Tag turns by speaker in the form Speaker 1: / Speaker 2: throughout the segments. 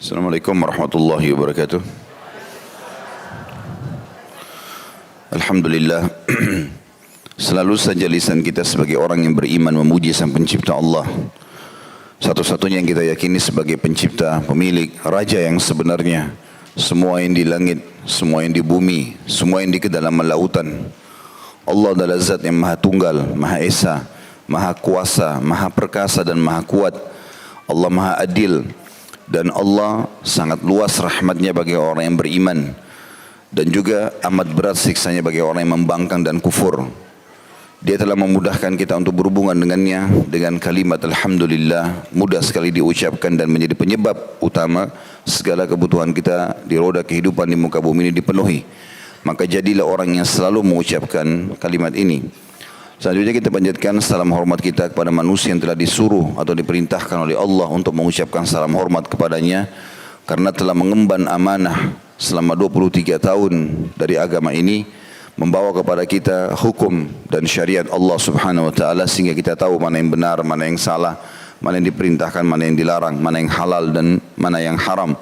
Speaker 1: Assalamualaikum warahmatullahi wabarakatuh. Alhamdulillah. Selalu saja lisan kita sebagai orang yang beriman memuji Sang Pencipta Allah, satu-satunya yang kita yakini sebagai pencipta, pemilik, raja yang sebenarnya. Semua yang di langit, semua yang di bumi, semua yang di kedalaman lautan. Allah adalah zat yang maha tunggal, maha esa, maha kuasa, maha perkasa dan maha kuat. Allah maha adil. Dan Allah sangat luas rahmatnya bagi orang yang beriman. Dan juga amat berat siksanya bagi orang yang membangkang dan kufur. Dia telah memudahkan kita untuk berhubungan dengannya dengan kalimat Alhamdulillah. Mudah sekali diucapkan dan menjadi penyebab utama segala kebutuhan kita di roda kehidupan di muka bumi ini dipenuhi. Maka jadilah orang yang selalu mengucapkan kalimat ini. Selanjutnya kita panjatkan salam hormat kita kepada manusia yang telah disuruh atau diperintahkan oleh Allah untuk mengucapkan salam hormat kepadanya karena telah mengemban amanah selama 23 tahun dari agama ini, membawa kepada kita hukum dan syariat Allah Subhanahu wa taala sehingga kita tahu mana yang benar, mana yang salah, mana yang diperintahkan, mana yang dilarang, mana yang halal dan mana yang haram.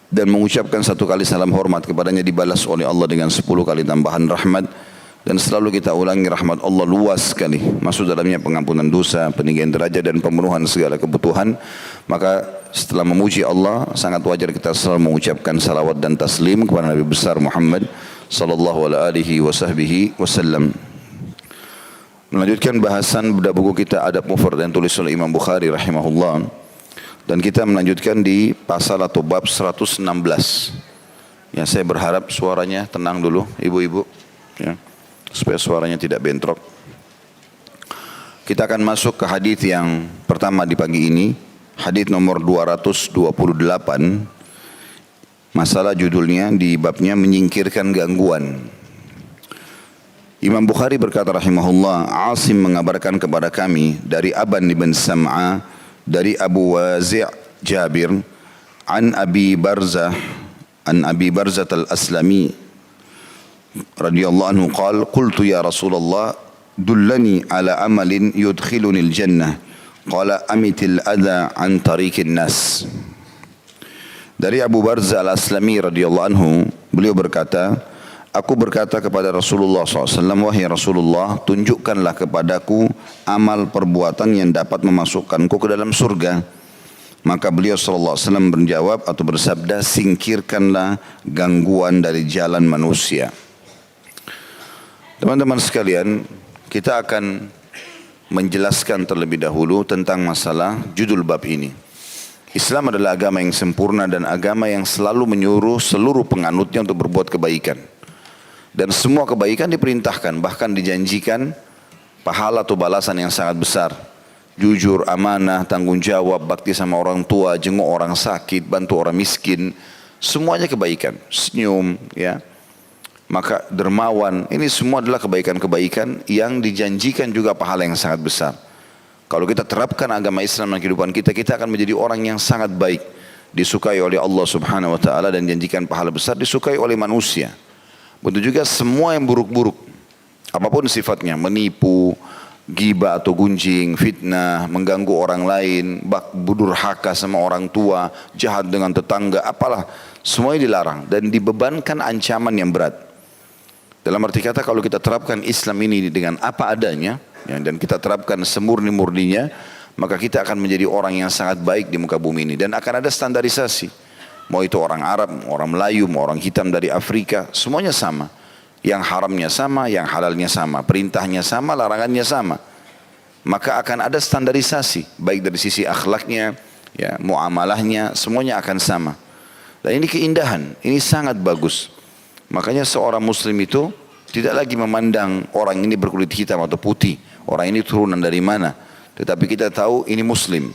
Speaker 1: Dan mengucapkan satu kali salam hormat kepadanya dibalas oleh Allah dengan 10 kali tambahan rahmat. Dan selalu kita ulangi rahmat Allah luas sekali. Masuk dalamnya pengampunan dosa, peninggian derajat dan pemenuhan segala kebutuhan. Maka setelah memuji Allah, sangat wajar kita selalu mengucapkan salawat dan taslim kepada Nabi besar Muhammad sallallahu alaihi wasallam. Melanjutkan bahasan bedah buku kita Adab Mufrad yang tulis oleh Imam Bukhari rahimahullah. Dan kita melanjutkan di pasal atau bab 116. Ya, saya berharap suaranya tenang dulu, ibu-ibu. Ya, supaya suaranya tidak bentrok. Kita akan masuk ke hadis yang pertama di pagi ini, hadis nomor 228. Masalah judulnya di babnya menyingkirkan gangguan. Imam Bukhari berkata rahimahullah, Asim mengabarkan kepada kami dari Aban bin Sam'a dari Abu Wazi' Jabir an Abi Barzah al-Aslami radhiyallahu anhu qala qultu ya Rasulullah dullani ala amalin yudkhiluni al-jannah qala amitil adha an tariqin nas. Dari Abu Barzah al-Aslami radhiyallahu anhu, beliau berkata, aku berkata kepada Rasulullah SAW, wahai Rasulullah, tunjukkanlah kepadaku amal perbuatan yang dapat memasukkanku ke dalam surga. Maka beliau SAW menjawab atau bersabda, singkirkanlah gangguan dari jalan manusia. Teman-teman sekalian, kita akan menjelaskan terlebih dahulu tentang masalah judul bab ini. Islam adalah agama yang sempurna dan agama yang selalu menyuruh seluruh penganutnya untuk berbuat kebaikan. Dan semua kebaikan diperintahkan, bahkan dijanjikan pahala atau balasan yang sangat besar. Jujur, amanah, tanggung jawab, bakti sama orang tua, jenguk orang sakit, bantu orang miskin, semuanya kebaikan. Senyum, ya. Maka dermawan, ini semua adalah kebaikan-kebaikan yang dijanjikan juga pahala yang sangat besar. Kalau kita terapkan agama Islam dalam kehidupan kita, kita akan menjadi orang yang sangat baik, disukai oleh Allah Subhanahu wa taala dan janjikan pahala besar, disukai oleh manusia. Begitu juga semua yang buruk-buruk, apapun sifatnya, menipu, ghibah atau gunjing, fitnah, mengganggu orang lain, durhaka sama orang tua, jahat dengan tetangga, apalah, semuanya dilarang dan dibebankan ancaman yang berat. Dalam arti kata kalau kita terapkan Islam ini dengan apa adanya, ya, dan kita terapkan semurni-murninya, maka kita akan menjadi orang yang sangat baik di muka bumi ini. Dan akan ada standarisasi. Mau itu orang Arab, orang Melayu, mau orang hitam dari Afrika, semuanya sama. Yang haramnya sama, yang halalnya sama. Perintahnya sama, larangannya sama. Maka akan ada standarisasi. Baik dari sisi akhlaknya, ya, muamalahnya, semuanya akan sama. Dan ini keindahan, ini sangat bagus. Makanya seorang muslim itu tidak lagi memandang orang ini berkulit hitam atau putih, orang ini turunan dari mana. Tetapi kita tahu ini muslim.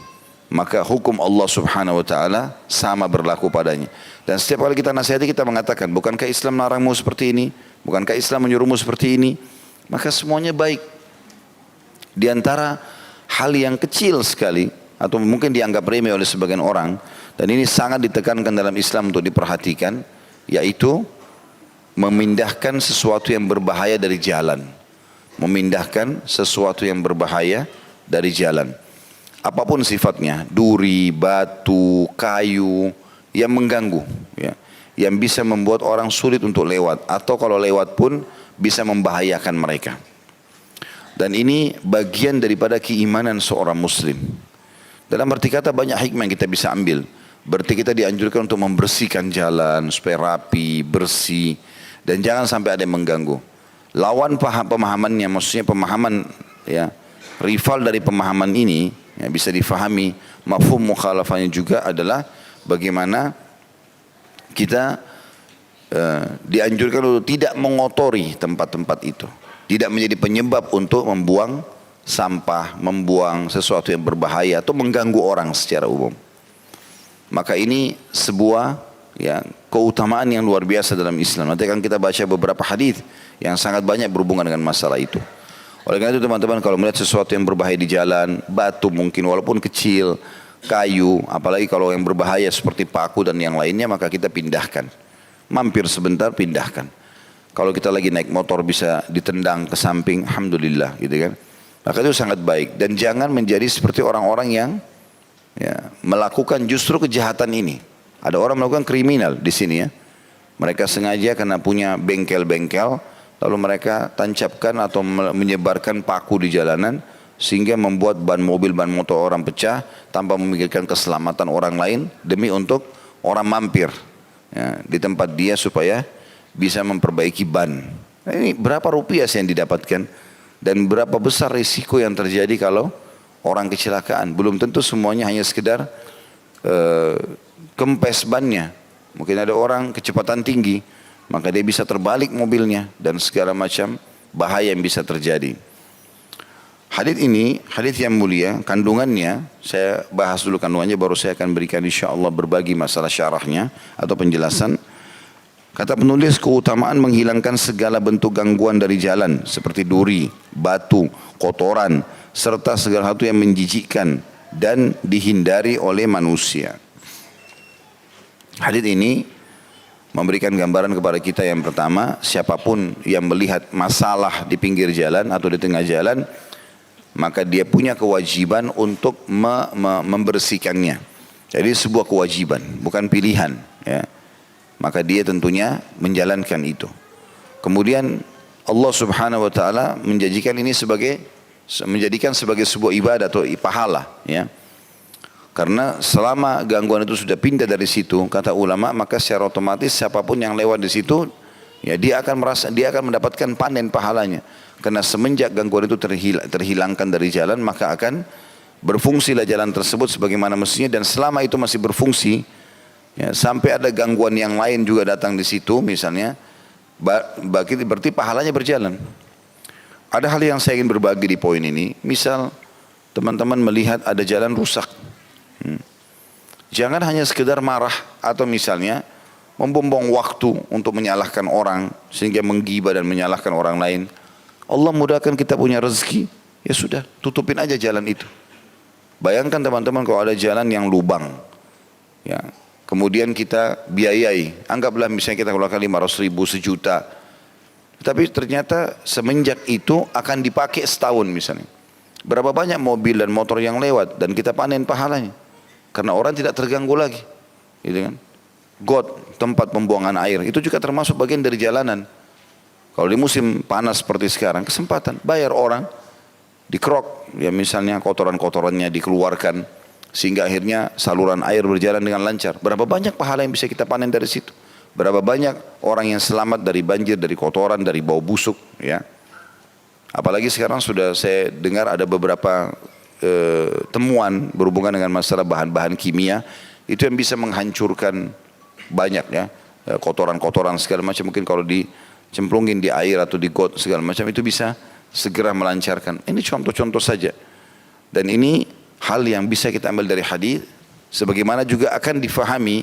Speaker 1: Maka hukum Allah Subhanahu wa taala sama berlaku padanya. Dan setiap kali kita nasihati, kita mengatakan, bukankah Islam melarangmu seperti ini? Bukankah Islam menyuruhmu seperti ini? Maka semuanya baik. Di antara hal yang kecil sekali atau mungkin dianggap remeh oleh sebagian orang, dan ini sangat ditekankan dalam Islam untuk diperhatikan, yaitu memindahkan sesuatu yang berbahaya dari jalan. Memindahkan sesuatu yang berbahaya dari jalan. Apapun sifatnya, duri, batu, kayu, yang mengganggu, ya, yang bisa membuat orang sulit untuk lewat, atau kalau lewat pun bisa membahayakan mereka. Dan ini bagian daripada keimanan seorang muslim. Dalam arti kata banyak hikmah yang kita bisa ambil. Berarti kita dianjurkan untuk membersihkan jalan supaya rapi, bersih, dan jangan sampai ada yang mengganggu. Lawan pemahamannya, maksudnya pemahaman, ya, rival dari pemahaman ini, ya, bisa difahami. Mafhum mukhalafahnya juga adalah bagaimana kita dianjurkan untuk tidak mengotori tempat-tempat itu, tidak menjadi penyebab untuk membuang sampah, membuang sesuatu yang berbahaya atau mengganggu orang secara umum. Maka ini sebuah, ya, keutamaan yang luar biasa dalam Islam. Nanti akan kita baca beberapa hadis yang sangat banyak berhubungan dengan masalah itu. Oleh karena itu teman-teman, kalau melihat sesuatu yang berbahaya di jalan, batu mungkin walaupun kecil, kayu, apalagi kalau yang berbahaya seperti paku dan yang lainnya, maka kita pindahkan. Mampir sebentar, pindahkan. Kalau kita lagi naik motor bisa ditendang ke samping, alhamdulillah, gitu kan. Maka itu sangat baik. Dan jangan menjadi seperti orang-orang yang, ya, melakukan justru kejahatan ini. Ada orang melakukan kriminal di sini, ya. Mereka sengaja karena punya bengkel-bengkel, lalu mereka tancapkan atau menyebarkan paku di jalanan sehingga membuat ban mobil, ban motor orang pecah tanpa memikirkan keselamatan orang lain demi untuk orang mampir, ya, di tempat dia supaya bisa memperbaiki ban. Nah, ini berapa rupiah yang didapatkan dan berapa besar risiko yang terjadi kalau orang kecelakaan. Belum tentu semuanya hanya sekedar kempes bannya. Mungkin ada orang kecepatan tinggi, maka dia bisa terbalik mobilnya dan segala macam bahaya yang bisa terjadi. Hadits ini, hadits yang mulia, kandungannya, saya bahas dulu kandungannya, baru saya akan berikan insyaAllah berbagi masalah syarahnya atau penjelasan. Kata penulis, keutamaan menghilangkan segala bentuk gangguan dari jalan, seperti duri, batu, kotoran, serta segala hal yang menjijikkan dan dihindari oleh manusia. Hadits ini memberikan gambaran kepada kita yang pertama, siapapun yang melihat masalah di pinggir jalan atau di tengah jalan, maka dia punya kewajiban untuk membersihkannya. Jadi sebuah kewajiban, bukan pilihan, ya. Maka dia tentunya menjalankan itu. Kemudian Allah Subhanahu wa taala menjadikan sebagai sebuah ibadah atau pahala, ya. Karena selama gangguan itu sudah pindah dari situ, kata ulama, maka secara otomatis siapapun yang lewat di situ, ya, dia akan mendapatkan panen pahalanya. Karena semenjak gangguan itu terhilangkan dari jalan, maka akan berfungsilah jalan tersebut sebagaimana mestinya, dan selama itu masih berfungsi, ya, sampai ada gangguan yang lain juga datang di situ, misalnya, berarti pahalanya berjalan. Ada hal yang saya ingin berbagi di poin ini. Misal teman-teman melihat ada jalan rusak, jangan hanya sekedar marah atau misalnya membuang waktu untuk menyalahkan orang sehingga menggibah dan menyalahkan orang lain. Allah mudahkan kita punya rezeki, ya sudah, tutupin aja jalan itu. Bayangkan teman-teman kalau ada jalan yang lubang, ya, kemudian kita biayai, anggaplah misalnya kita keluarkan 500 ribu, 1 juta, tapi ternyata semenjak itu akan dipakai setahun misalnya. Berapa banyak mobil dan motor yang lewat dan kita panen pahalanya, karena orang tidak terganggu lagi, gitu kan. Got, tempat pembuangan air, itu juga termasuk bagian dari jalanan. Kalau di musim panas seperti sekarang, kesempatan bayar orang dikerok, ya, misalnya kotoran-kotorannya dikeluarkan sehingga akhirnya saluran air berjalan dengan lancar. Berapa banyak pahala yang bisa kita panen dari situ? Berapa banyak orang yang selamat dari banjir, dari kotoran, dari bau busuk, ya. Apalagi sekarang sudah saya dengar ada beberapa temuan berhubungan dengan masalah bahan-bahan kimia itu yang bisa menghancurkan banyak, ya, kotoran-kotoran segala macam. Mungkin kalau dicemplungin di air atau di got segala macam itu bisa segera melancarkan. Ini contoh-contoh saja. Dan ini hal yang bisa kita ambil dari hadis, sebagaimana juga akan difahami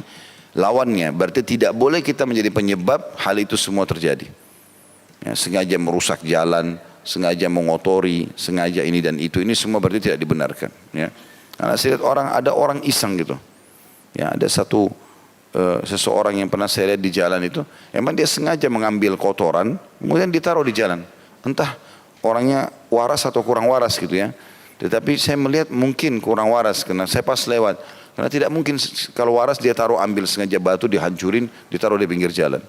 Speaker 1: lawannya. Berarti tidak boleh kita menjadi penyebab hal itu semua terjadi, ya, sengaja merusak jalan, sengaja mengotori, sengaja ini dan itu. Ini semua berarti tidak dibenarkan, ya. Karena saya lihat ada orang iseng gitu, ya, ada seseorang yang pernah saya lihat di jalan itu, emang dia sengaja mengambil kotoran kemudian ditaruh di jalan. Entah orangnya waras atau kurang waras gitu, ya. Tetapi saya melihat mungkin kurang waras, karena saya pas lewat Karena tidak mungkin kalau waras dia ambil sengaja batu, dihancurin, ditaruh di pinggir jalan.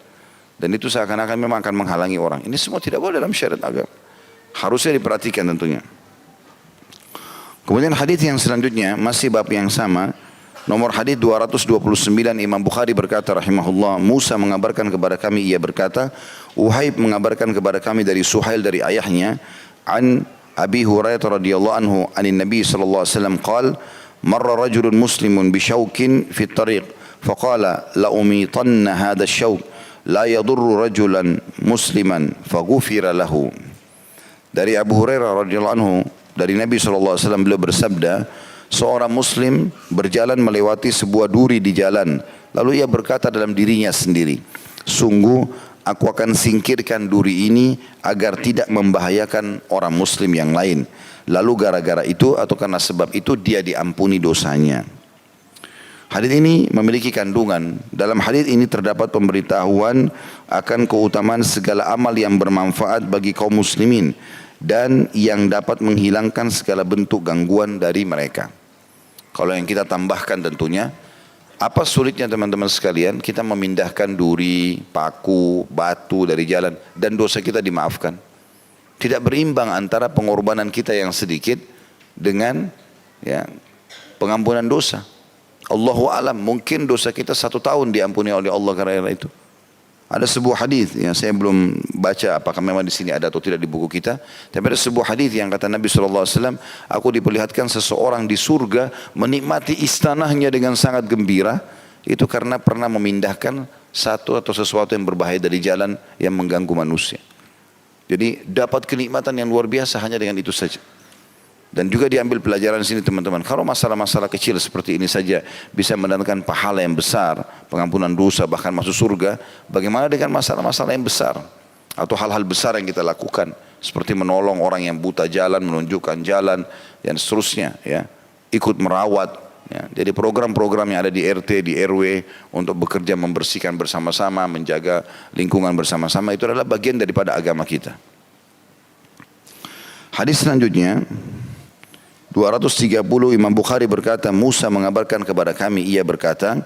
Speaker 1: Dan itu seakan-akan memang akan menghalangi orang. Ini semua tidak boleh dalam syariat agama. Harusnya diperhatikan tentunya. Kemudian hadis yang selanjutnya masih bab yang sama. Nomor hadis 229, Imam Bukhari berkata rahimahullah, Musa mengabarkan kepada kami, ia berkata, Uhaib mengabarkan kepada kami dari Suhail dari ayahnya, an Abi Hurairah radhiyallahu anhu, anin Nabi sallallahu alaihi wasallam qala, marra rajulun muslimun bi syaukin fi at-tariq, faqala la umitanna hadha asy-syauk, la yadurru rajulan musliman, faghufira lahu. Dari Abu Hurairah radhiyallahu anhu, dari Nabi sallallahu alaihi wasallam beliau bersabda, seorang muslim berjalan melewati sebuah duri di jalan. Lalu ia berkata dalam dirinya sendiri, sungguh aku akan singkirkan duri ini agar tidak membahayakan orang muslim yang lain. Lalu gara-gara itu atau karena sebab itu dia diampuni dosanya. Hadis ini memiliki kandungan. Dalam hadis ini terdapat pemberitahuan akan keutamaan segala amal yang bermanfaat bagi kaum muslimin dan yang dapat menghilangkan segala bentuk gangguan dari mereka. Kalau yang kita tambahkan tentunya, apa sulitnya teman-teman sekalian, kita memindahkan duri, paku, batu dari jalan dan dosa kita dimaafkan. Tidak berimbang antara pengorbanan kita yang sedikit dengan pengampunan dosa. Allahu a'lam, mungkin dosa kita 1 tahun diampuni oleh Allah karena itu. Ada sebuah hadis yang saya belum baca apakah memang di sini ada atau tidak di buku kita, tapi ada sebuah hadis yang kata Nabi SAW, aku diperlihatkan seseorang di surga menikmati istanahnya dengan sangat gembira, itu karena pernah memindahkan satu atau sesuatu yang berbahaya dari jalan yang mengganggu manusia. Jadi dapat kenikmatan yang luar biasa hanya dengan itu saja. Dan juga diambil pelajaran di sini teman-teman. Kalau masalah-masalah kecil seperti ini saja bisa mendatangkan pahala yang besar, pengampunan dosa, bahkan masuk surga, bagaimana dengan masalah-masalah yang besar atau hal-hal besar yang kita lakukan seperti menolong orang yang buta jalan, menunjukkan jalan dan seterusnya, ya, ikut merawat, ya. Jadi program-program yang ada di RT, di RW untuk bekerja membersihkan bersama-sama, menjaga lingkungan bersama-sama, itu adalah bagian daripada agama kita. Hadis selanjutnya 230, Imam Bukhari berkata, Musa mengabarkan kepada kami, ia berkata,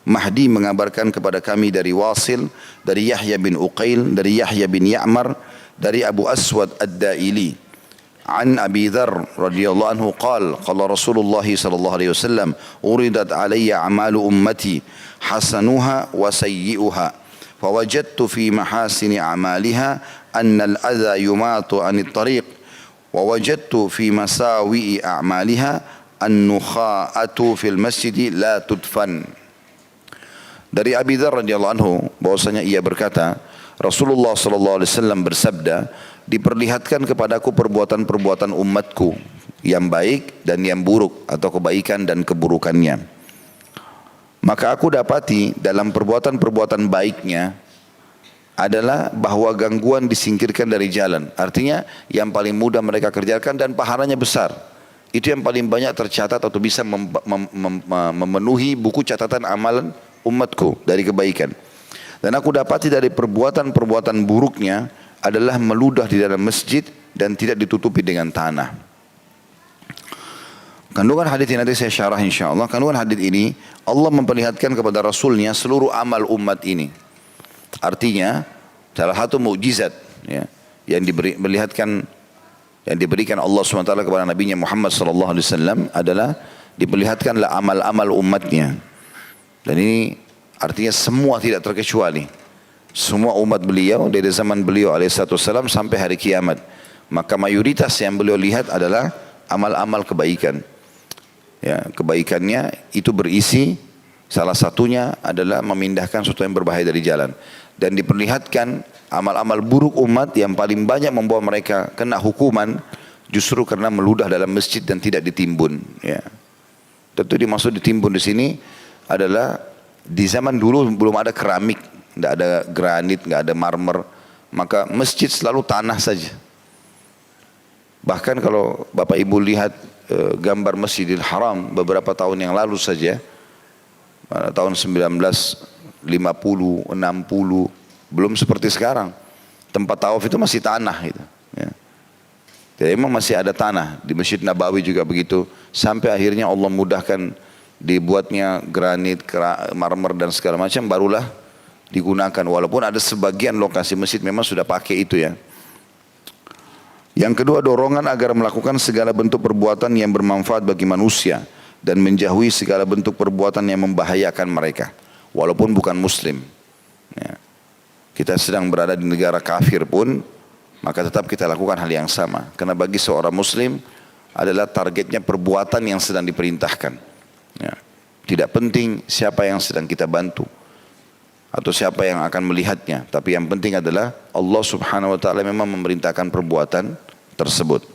Speaker 1: Mahdi mengabarkan kepada kami dari Wasil, dari Yahya bin Uqail, dari Yahya bin Ya'mar, dari Abu Aswad Ad-Daili, an Abi Dharr radhiyallahu anhu qala, qala Rasulullah sallallahu alaihi wasallam, uridat alayya a'malu ummati hasanuha wa sayyi'uha, fawajadtu fi mahasini a'maliha anna al-adha yumatu 'anit tariq, ووجدت في مساوئ أعمالها النخاءة في المسجد لا تدفن. Dari Abi Dharr radhiyallahu anhu bahwasanya ia berkata, Rasulullah sallallahu alaihi wasallam bersabda, diperlihatkan kepadaku perbuatan-perbuatan umatku yang baik dan yang buruk atau kebaikan dan keburukannya. Maka aku dapati dalam perbuatan-perbuatan baiknya adalah bahwa gangguan disingkirkan dari jalan. Artinya yang paling mudah mereka kerjakan dan pahalanya besar. Itu yang paling banyak tercatat atau bisa memenuhi buku catatan amalan umatku dari kebaikan. Dan aku dapati dari perbuatan-perbuatan buruknya adalah meludah di dalam masjid dan tidak ditutupi dengan tanah. Kandungan hadis ini nanti saya syarah insyaAllah. Kandungan hadis ini Allah memperlihatkan kepada Rasulnya seluruh amal umat ini. Artinya salah satu mukjizat, ya, yang diberikan Allah SWT kepada Nabi Muhammad SAW adalah diperlihatkanlah amal-amal umatnya. Dan ini artinya semua tidak terkecuali. Semua umat beliau dari zaman beliau alaihissalam sampai hari kiamat. Maka mayoritas yang beliau lihat adalah amal-amal kebaikan. Ya, kebaikannya itu berisi salah satunya adalah memindahkan sesuatu yang berbahaya dari jalan. Dan diperlihatkan amal-amal buruk umat yang paling banyak membawa mereka kena hukuman justru karena meludah dalam masjid dan tidak ditimbun. Ya. Tentu dimaksud ditimbun di sini adalah di zaman dulu belum ada keramik, tidak ada granit, tidak ada marmer, maka masjid selalu tanah saja. Bahkan kalau Bapak Ibu lihat gambar Masjidil Haram beberapa tahun yang lalu saja, tahun 1950, 60, belum seperti sekarang. Tempat tawaf itu masih tanah gitu. Ya. Jadi memang masih ada tanah. Di Masjid Nabawi juga begitu. Sampai akhirnya Allah mudahkan dibuatnya granit, marmer dan segala macam, barulah digunakan. Walaupun ada sebagian lokasi masjid memang sudah pakai itu ya. Yang kedua, dorongan agar melakukan segala bentuk perbuatan yang bermanfaat bagi manusia dan menjauhi segala bentuk perbuatan yang membahayakan mereka, walaupun bukan muslim. Ya. Kita sedang berada di negara kafir pun, maka tetap kita lakukan hal yang sama. Karena bagi seorang muslim adalah targetnya perbuatan yang sedang diperintahkan. Ya. Tidak penting siapa yang sedang kita bantu atau siapa yang akan melihatnya, tapi yang penting adalah Allah Subhanahu wa taala memang memerintahkan perbuatan tersebut.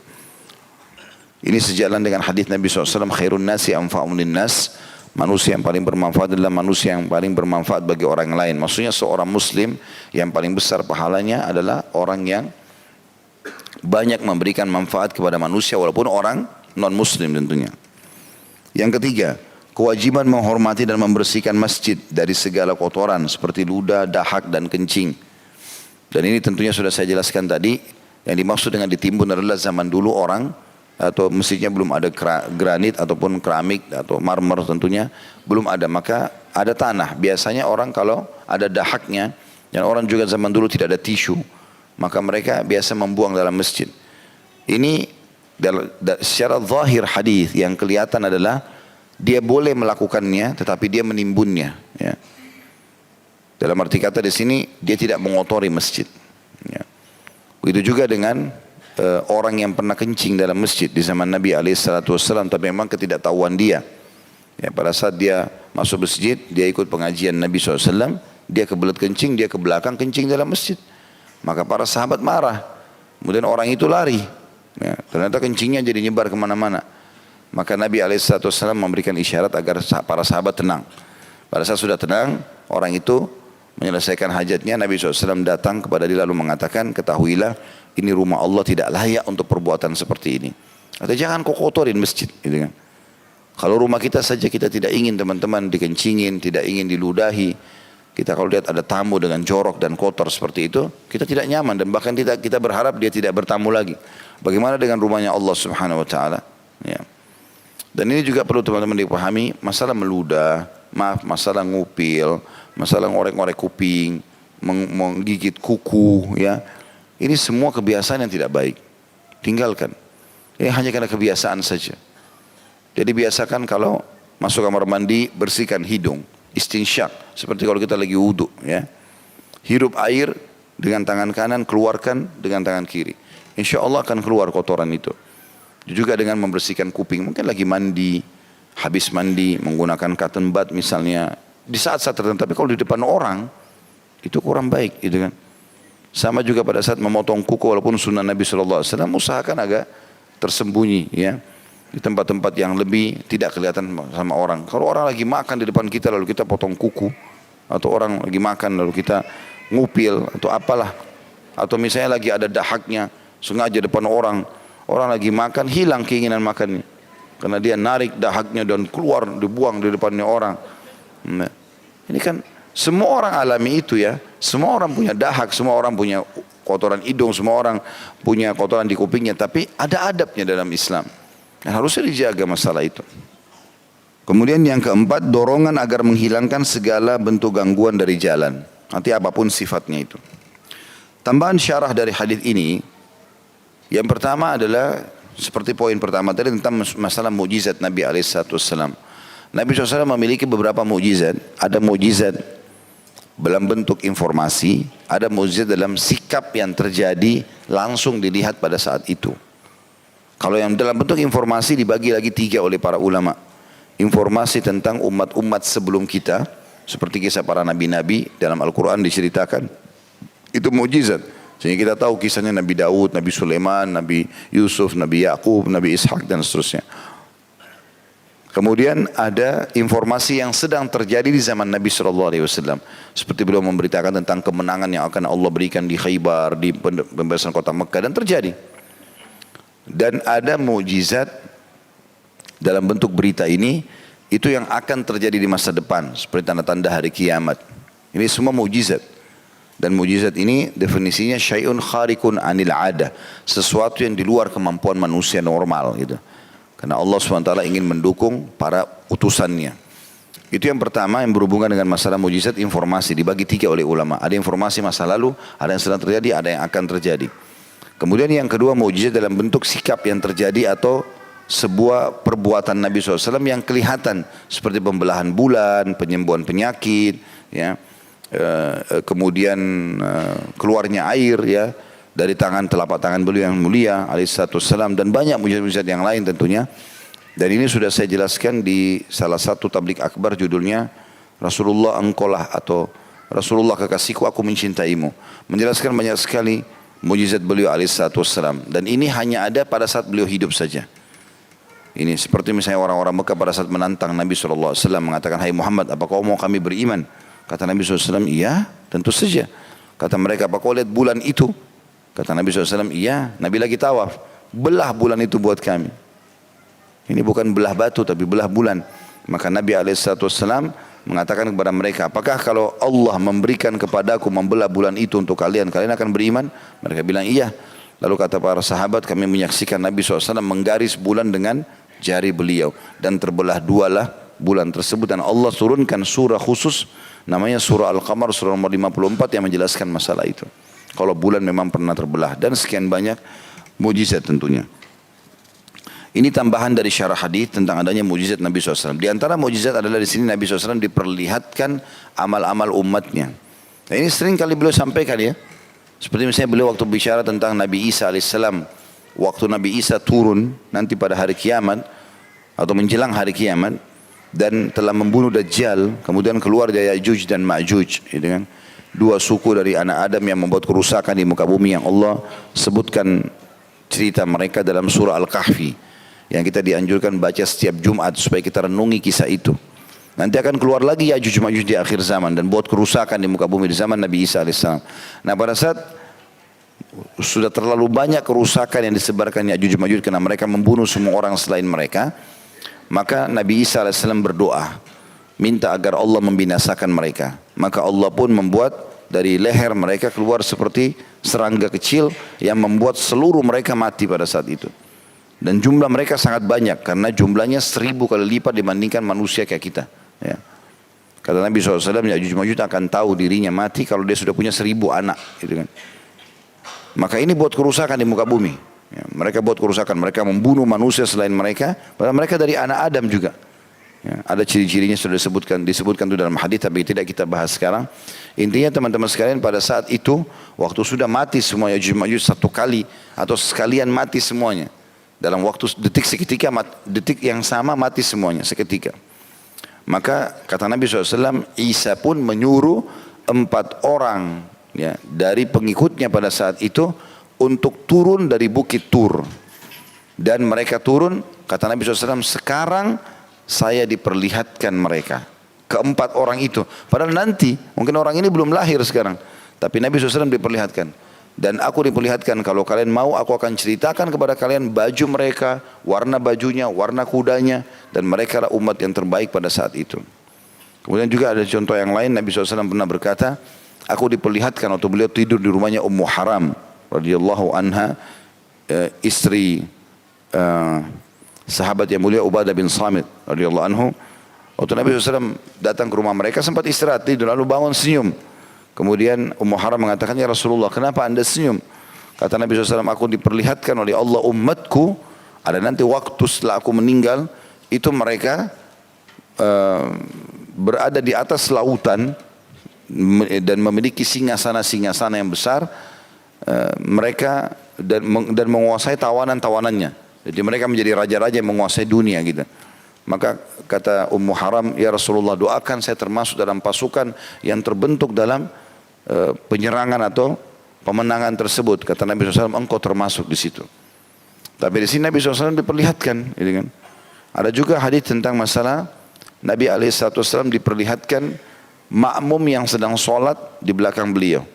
Speaker 1: Ini sejalan dengan hadis Nabi SAW, khairun nasi anfa'un linnas, manusia yang paling bermanfaat adalah manusia yang paling bermanfaat bagi orang lain. Maksudnya seorang muslim yang paling besar pahalanya adalah orang yang banyak memberikan manfaat kepada manusia walaupun orang non muslim tentunya. Yang ketiga, kewajiban menghormati dan membersihkan masjid dari segala kotoran seperti ludah, dahak dan kencing. Dan ini tentunya sudah saya jelaskan tadi, yang dimaksud dengan ditimbun adalah zaman dulu orang atau masjidnya belum ada granit ataupun keramik atau marmer tentunya belum ada, maka ada tanah. Biasanya orang kalau ada dahaknya, dan orang juga zaman dulu tidak ada tisu, maka mereka biasa membuang dalam masjid. Ini secara zahir hadis yang kelihatan adalah dia boleh melakukannya, tetapi dia menimbunnya. Ya. Dalam arti kata di sini dia tidak mengotori masjid. Ya. Begitu juga dengan orang yang pernah kencing dalam masjid di zaman Nabi SAW, tapi memang ketidaktahuan dia. Ya, pada saat dia masuk masjid, dia ikut pengajian Nabi SAW, dia kebelet kencing, dia ke belakang kencing dalam masjid. Maka para sahabat marah. Kemudian orang itu lari. Ya, ternyata kencingnya jadi nyebar kemana-mana. Maka Nabi SAW memberikan isyarat agar para sahabat tenang. Pada saat sudah tenang, orang itu menyelesaikan hajatnya, Nabi SAW datang kepada dia lalu mengatakan, ketahuilah ini rumah Allah, tidak layak untuk perbuatan seperti ini. Atau jangan kau kotorin masjid. Gitu kan. Kalau rumah kita saja kita tidak ingin teman-teman dikencingin, tidak ingin diludahi. Kita kalau lihat ada tamu dengan jorok dan kotor seperti itu, kita tidak nyaman dan bahkan kita berharap dia tidak bertamu lagi. Bagaimana dengan rumahnya Allah Subhanahu Wa Taala? Ya. Dan ini juga perlu teman-teman dipahami, masalah meludah, masalah ngupil, masalah ngorek-ngorek kuping, menggigit kuku, ya. Ini semua kebiasaan yang tidak baik. Tinggalkan. Ini hanya karena kebiasaan saja. Jadi biasakan kalau masuk kamar mandi, bersihkan hidung, istinsyak, seperti kalau kita lagi wudu, ya. Hirup air dengan tangan kanan, keluarkan dengan tangan kiri. Insya Allah akan keluar kotoran itu. Juga dengan membersihkan kuping, mungkin lagi mandi, habis mandi menggunakan cotton bud misalnya, di saat-saat tertentu. Tapi kalau di depan orang itu kurang baik, gitu kan. Sama juga pada saat memotong kuku, walaupun sunnah Nabi SAW, usahakan agak tersembunyi, ya, di tempat-tempat yang lebih tidak kelihatan sama orang. Kalau orang lagi makan di depan kita lalu kita potong kuku, atau orang lagi makan lalu kita ngupil atau apalah, atau misalnya lagi ada dahaknya sengaja depan orang, orang lagi makan hilang keinginan makannya karena dia narik dahaknya dan keluar dibuang di depannya orang. Nah, ini kan semua orang alami itu, ya. Semua orang punya dahak, semua orang punya kotoran hidung, semua orang punya kotoran di kupingnya, tapi ada adabnya dalam Islam. Nah, harusnya dijaga masalah itu. Kemudian yang keempat, dorongan agar menghilangkan segala bentuk gangguan dari jalan, nanti apapun sifatnya itu. Tambahan syarah dari hadis ini, yang pertama adalah seperti poin pertama tadi tentang masalah mukjizat Nabi SAW. Nabi SAW memiliki beberapa mukjizat. Ada mukjizat dalam bentuk informasi, ada mukjizat dalam sikap yang terjadi langsung dilihat pada saat itu. Kalau yang dalam bentuk informasi dibagi lagi 3 oleh para ulama. Informasi tentang umat-umat sebelum kita, seperti kisah para nabi-nabi dalam Al-Quran diceritakan. Itu mukjizat. Sehingga kita tahu kisahnya Nabi Daud, Nabi Sulaiman, Nabi Yusuf, Nabi Yakub, Nabi Ishak dan seterusnya. Kemudian ada informasi yang sedang terjadi di zaman Nabi SAW. Seperti beliau memberitakan tentang kemenangan yang akan Allah berikan di Khaybar, di pembebasan kota Mekah, dan terjadi. Dan ada mukjizat dalam bentuk berita ini, itu yang akan terjadi di masa depan, seperti tanda-tanda hari kiamat. Ini semua mukjizat. Dan mukjizat ini definisinya syai'un kharikun anil adah, sesuatu yang di luar kemampuan manusia normal, gitu. Karena Allah SWT ingin mendukung para utusannya. Itu yang pertama yang berhubungan dengan masalah mujizat, informasi dibagi 3 oleh ulama. Ada informasi masa lalu, ada yang sedang terjadi, ada yang akan terjadi. Kemudian yang kedua mujizat dalam bentuk sikap yang terjadi atau sebuah perbuatan Nabi SAW yang kelihatan seperti pembelahan bulan, penyembuhan penyakit, ya, kemudian keluarnya air, ya, dari telapak tangan beliau yang mulia, alaihissalam, dan banyak mujizat-mujizat yang lain tentunya. Dan ini sudah saya jelaskan di salah satu tablik akbar, judulnya Rasulullah engkaulah, atau Rasulullah kekasihku, aku mencintaimu. Menjelaskan banyak sekali mujizat beliau alaihissalam. Dan ini hanya ada pada saat beliau hidup saja. Ini seperti misalnya orang-orang Mekah pada saat menantang Nabi SAW mengatakan, hai Muhammad, apa kau mau kami beriman? Kata Nabi SAW, iya, tentu saja. Kata mereka, apa kau lihat bulan itu? Kata Nabi SAW, iya. Nabi lagi tawaf, belah bulan itu buat kami. Ini bukan belah batu tapi belah bulan. Maka Nabi SAW mengatakan kepada mereka, apakah kalau Allah memberikan kepadaku membelah bulan itu untuk kalian, kalian akan beriman? Mereka bilang iya. Lalu kata para sahabat, kami menyaksikan Nabi SAW menggaris bulan dengan jari beliau. Dan terbelah dualah bulan tersebut. Dan Allah turunkan surah khusus, namanya surah Al-Qamar, surah nomor 54 yang menjelaskan masalah itu. Kalau bulan memang pernah terbelah. Dan sekian banyak mujizat tentunya. Ini tambahan dari syarah hadis tentang adanya mujizat Nabi SAW. Di antara mujizat adalah di sini Nabi SAW diperlihatkan amal-amal umatnya. Nah ini sering kali beliau sampaikan, ya. Seperti misalnya beliau waktu bicara tentang Nabi Isa alaihissalam. Waktu Nabi Isa turun nanti pada hari kiamat atau menjelang hari kiamat dan telah membunuh Dajjal, kemudian keluar dari Ya'juj dan Ma'juj, gitu kan. 2 suku dari anak Adam yang membuat kerusakan di muka bumi yang Allah sebutkan cerita mereka dalam surah Al-Kahfi. Yang kita dianjurkan baca setiap Jumat supaya kita renungi kisah itu. Nanti akan keluar lagi Ya'juj Ma'juj di akhir zaman dan buat kerusakan di muka bumi di zaman Nabi Isa alaihissalam. Nah pada saat sudah terlalu banyak kerusakan yang disebarkan Ya'juj Ma'juj karena mereka membunuh semua orang selain mereka, maka Nabi Isa alaihissalam berdoa minta agar Allah membinasakan mereka. Maka Allah pun membuat dari leher mereka keluar seperti serangga kecil yang membuat seluruh mereka mati pada saat itu. Dan jumlah mereka sangat banyak karena jumlahnya 1000 kali lipat dibandingkan manusia kayak kita. Ya. Kata Nabi SAW, Ya'juj Ma'juj akan tahu dirinya mati kalau dia sudah punya 1000 anak. Gitu kan. Maka ini buat kerusakan di muka bumi. Ya, mereka buat kerusakan, mereka membunuh manusia selain mereka, padahal mereka dari anak Adam juga. Ya, ada ciri-cirinya sudah disebutkan itu dalam hadis, tapi tidak kita bahas sekarang. Intinya teman-teman sekalian, pada saat itu waktu sudah mati semua Ya'juj Ma'juj satu kali atau sekalian mati semuanya. Dalam waktu detik seketika, detik yang sama mati semuanya seketika. Maka kata Nabi SAW, Isa pun menyuruh 4 orang, ya, dari pengikutnya pada saat itu untuk turun dari bukit Tur. Dan mereka turun, kata Nabi SAW, sekarang saya diperlihatkan mereka. Ke-4 orang itu. Padahal nanti, mungkin orang ini belum lahir sekarang. Tapi Nabi SAW diperlihatkan. Dan aku diperlihatkan kalau kalian mau aku akan ceritakan kepada kalian baju mereka, warna bajunya, warna kudanya. Dan mereka adalah umat yang terbaik pada saat itu. Kemudian juga ada contoh yang lain, Nabi SAW pernah berkata, aku diperlihatkan waktu beliau tidur di rumahnya Ummu Haram radhiyallahu anha, istri sahabat yang mulia Ubadah bin Samit radhiyallahu anhu. Waktu Nabi SAW datang ke rumah mereka sempat istirahat tidur lalu bangun senyum. Kemudian Ummu Haram mengatakan, ya Rasulullah, kenapa anda senyum? Kata Nabi SAW, aku diperlihatkan oleh Allah umatku, ada nanti waktu setelah aku meninggal, itu mereka berada di atas lautan dan memiliki singasana-singasana yang besar, mereka dan menguasai tawanan-tawanannya. Jadi mereka menjadi raja-raja yang menguasai dunia gitu. Maka kata Ummu Haram, ya Rasulullah, doakan saya termasuk dalam pasukan yang terbentuk dalam penyerangan atau pemenangan tersebut. Kata Nabi SAW, engkau termasuk di situ. Tapi di sini Nabi SAW diperlihatkan, gitu kan. Ada juga hadis tentang masalah Nabi SAW diperlihatkan makmum yang sedang sholat di belakang beliau.